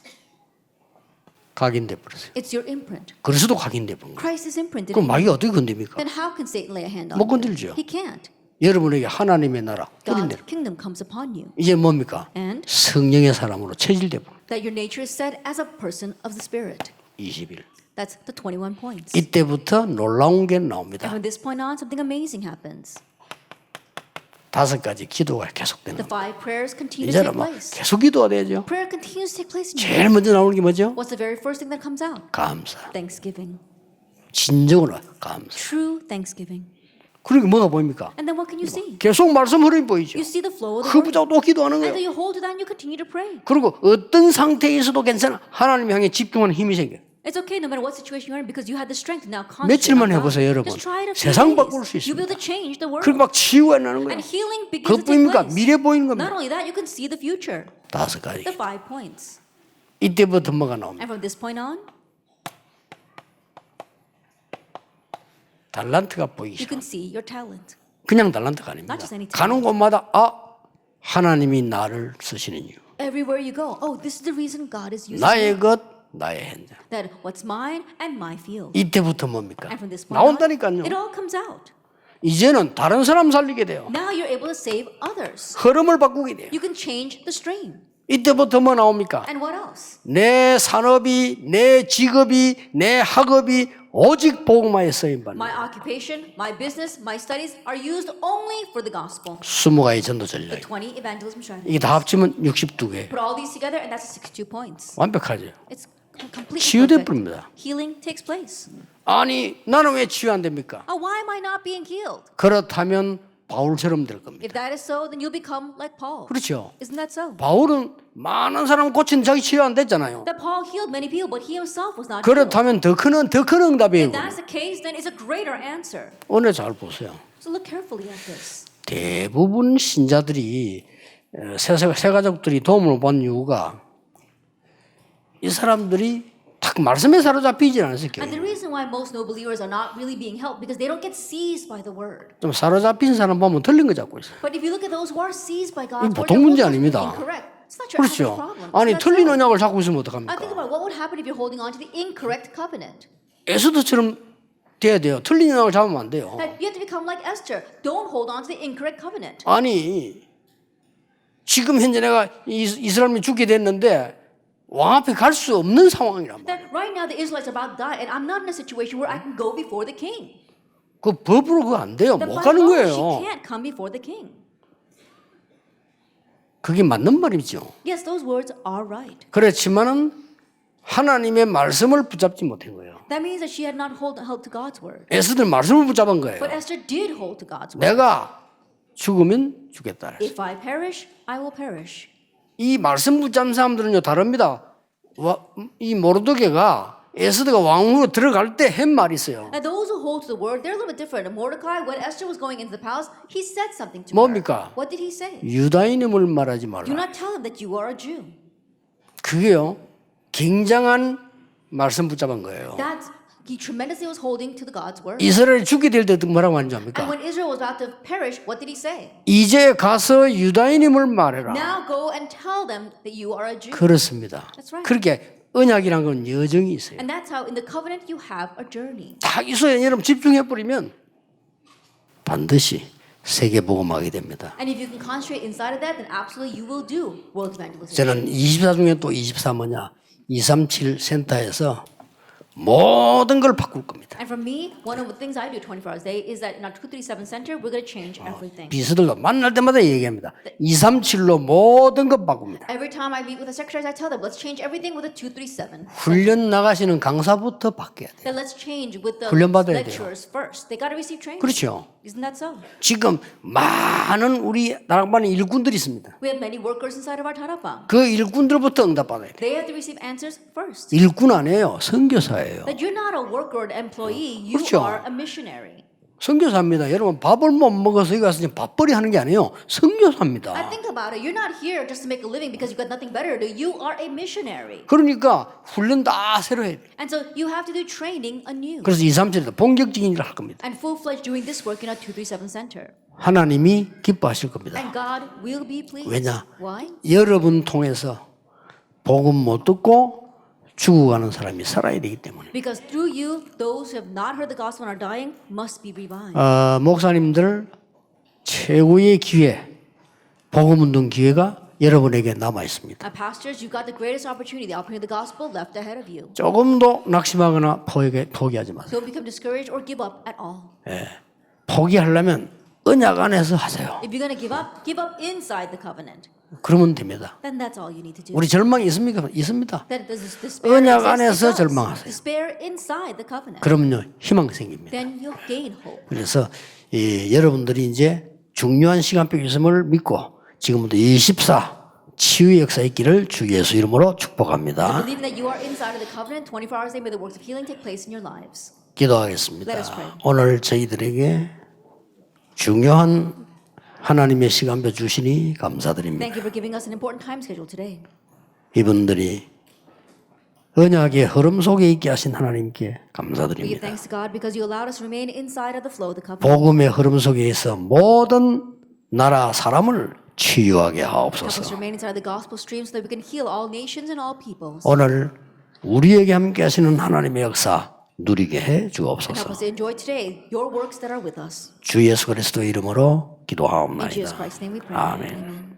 각인돼 버렸어요. it's your imprint. 그리스도 각인돼 버린 거예요. Christ is imprinted 그럼 in you. 마귀가 어떻게 건듭니까? Then how can Satan lay a hand on 못 you? 건들죠. He can't. 여러분에게 하나님의 나라 God's 뿌린대로 kingdom comes upon you. 이제 뭡니까? And 성령의 사람으로 체질돼 버려. that your nature is set as a person of the Spirit. 20일. That's the 21 points. 이때부터 놀라운 게 And 나옵니다. from this point on, something amazing happens. 5가지 기도가 계속되는 The 거예요. 5 prayers continue to 이제는 take 뭐 place. 계속 기도가 되죠. Prayer continues to take place in you. 제일 먼저 나오는 게 뭐죠? What's the very first thing that comes out? 감사. Thanksgiving. 진정으로 감사. True thanksgiving. 그러니까 뭐가 보입니까? And then what can you see? 계속 말씀 흐름이 보이죠. You see the flow of the 그 word. 붙잡고 또 기도하는 And 거예요. then you hold to that and you continue to pray. 그리고 어떤 상태에 있어도 괜찮아. 하나님 향해 집중하는 힘이 생겨요. It's okay no matter what situation you're in because you have the strength to now 며칠만 concentrate on 해보세요, God. 여러분. Just try it a few 세상 바꿀 수 days. You'll be able to 있습니다. change the world. 그리고 막 치유가 나는 거예요. And healing begins to take 그뿐입니까? place. 미래 보이는 Not 겁니다. only that, you can see the future. 5가지. The 5 points. 이때부터 뭐가 나옵니다. And from this point on, 달란트가 you 보이죠. can see your talent. 그냥 달란트가 아닙니다. Not just any talent. 가는 곳마다 하나님이 나를 쓰시는 이유. Everywhere you go, oh, this is the reason God is using 나의 me. 것, 나의 현장. That what's mine and my field. 이때부터 뭡니까? And from this point on, 나온다니까요. it all comes out. 이제는 다른 사람 살리게 돼요. Now you're able to save others. 흐름을 바꾸게 돼요. You can change the stream. 이때부터 뭐 나옵니까? And what else? 내 산업이, 내 직업이, 내 학업이 오직 복음화에 쓰임받는 My occupation, my business, my studies are used only for the gospel. 20가지 전도 The 전략. 20 evangelism strategies. 이게 다 합치면 62개. Put all these together and that's 62 points. 완벽하죠. It's completely 치유돼 perfect. 버립니다. Healing takes place. 아니 나는 왜 치유 안 됩니까? Oh, why am I not being healed? 그렇다면 바울처럼 될 겁니다. If that is so, then you'll become like Paul. 그렇죠. Isn't that so? 바울은 많은 사람 고친 자기 치유 안 됐잖아요. That Paul healed many people, but he himself was not healed. 그렇다면 더 큰 응답이에요. If that's the case, then it's a greater answer. 오늘 잘 보세요. So look carefully at this. 대부분 신자들이 새 가족들이 도움을 받는 이유가 이 사람들이 딱 말씀에 사로잡히지 않았어요. And the reason why most no believers are not really being helped because they don't get seized by the word. 좀 사로잡힌 사람 보면 틀린 거 잡고 있어요. But if you look at those who are seized by God's word, 보통 문제 they're 아닙니다. incorrect. It's not your average 그렇죠. problem. 아니 Isn't that 틀린 so? 언약을 잡고 있으면 I 어떡합니까? think about what would happen if you're holding on to the incorrect covenant. 에스더처럼 돼야 돼요. 틀린 언약을 잡으면 안 돼요. That you have to become like Esther. Don't hold on to the incorrect covenant. 아니 지금 현재 내가 이스라엘이 죽게 됐는데 왕 앞에 갈 수 없는 상황이란 말이에요. That right now the Israelites are about to die, and I'm not in a situation where I can go before the king. 그 법으로 그거 안 돼요. That 못 by 가는 law, 거예요. she can't come before the king. 그게 맞는 말이죠. Yes, those words are right. 그렇지만은 하나님의 말씀을 붙잡지 못한 거예요. That means that she had not held to God's word. 에스더는 말씀을 붙잡은 거예요. But Esther did hold to God's word. 내가 죽으면 죽겠다. If I perish, I will perish. 이 말씀 붙잡은 사람들은요 다릅니다. 이 모르드게가 에스더가 왕으로 들어갈 때 한 말이 있어요. And those who hold to the word, they're a little bit different. Mordecai, when Esther was going into the palace, he said something to 뭡니까? her. What did he say? 유다인임을 말하지 Do 말라. not tell him that you are a Jew. 그게요 굉장한 말씀 붙잡은 거예요. That's he tremendously was holding to the God's word. 이스라엘이 죽게 될 때 뭐라고 하는지 And 압니까? when Israel was about to perish, what did he say? 이제 가서 유다인임을 말해라. Now go and tell them that you are a Jew. 그렇습니다. That's right. 그렇게 언약이란 건 여정이 있어요. And that's how in the covenant you have a journey. 딱 이소에 여러분 집중해 버리면 반드시 세계 복음하게 됩니다. And if you can concentrate inside of that, then absolutely you will do world evangelism. 저는 24 중에 또 24 뭐냐 237 센터에서 모든 걸 바꿀 겁니다. And for me, one of the things I do 24 hours a day is that in our 237 center, we're going to change everything. 비서들과 만날 때마다 얘기합니다. 237로 모든 것 바꿉니다. Every time I meet with the secretaries, I tell them, let's change everything with a 237. 훈련 나가시는 강사부터 바뀌어야 돼요. Then let's change with the 훈련 받아야 돼요. lecturers first. They got to receive training. 그렇죠. Isn't that so? 지금 많은 우리 나락반에 일꾼들이 있습니다. We have many workers inside of our Tarapang. 그 일꾼들부터 응답받아야 돼요. They have to receive answers first. 일꾼 아니에요. 선교사예요. That you're not a worker or an employee, you 그렇죠. are a missionary. 선교사입니다. 여러분 밥을 못 먹어서 여기 가서 밥벌이 하는 게 아니에요. I 선교사입니다. think about it. You're not here just to make a living because you've got nothing better to do. You are a missionary. 그러니까 훈련 다 새로 해야 돼요. And so you have to do training anew. 그래서 237에도 본격적인 일을 할 겁니다. And full-fledged doing this work in our 237 center. 하나님이 기뻐하실 겁니다. And God will be pleased. 왜냐? Why? 여러분 통해서 복음 못 듣고 죽어가는 사람이 살아야 되기 때문에. Because through you, those who have not heard the gospel and are dying must be revived. 목사님들 최고의 기회, 복음 운동 기회가 여러분에게 남아 있습니다. And pastors, you got the greatest opportunity, the opportunity of the gospel left ahead of you. 조금도 낙심하거나 포기하지 마세요. Don't become discouraged or give up at all. 포기하려면 언약 안에서 하세요. If you're going to give up inside the covenant. 그러면 됩니다. Then that's all you need to do. 우리 절망이 있습니까? 있습니다. That does despair 언약 exist? 안에서 It does. 절망하세요. Despair inside the covenant. 그러면요 희망 생깁니다. Then you'll gain hope. 그래서 여러분들이 이제 중요한 시간표가 있음을 믿고 지금부터 24 치유의 역사 있기를 주 예수 이름으로 축복합니다. Believing that you are inside of the covenant, 24 hours a day, may the works of healing take place in your lives. 기도하겠습니다. Let us pray. 오늘 저희들에게 중요한 하나님의 시간표 주시니 감사드립니다. Thank you for giving us an important time schedule today. 이분들이 언약의 흐름 속에 있게 하신 하나님께 We give 감사드립니다. thanks to God because you allowed us to remain inside of the flow of the covenant. 복음의 흐름 속에서 모든 나라 사람을 치유하게 Help us 하옵소서. to remain inside the gospel stream so that we can heal all nations and all peoples. 오늘 우리에게 함께 하시는 하나님의 역사 누리게 해 And help 주옵소서. us to enjoy today your works that are with us. 주 예수 그리스도 이름으로 In 기도하옵나이다. Jesus Christ's name we pray. 아멘. Amen.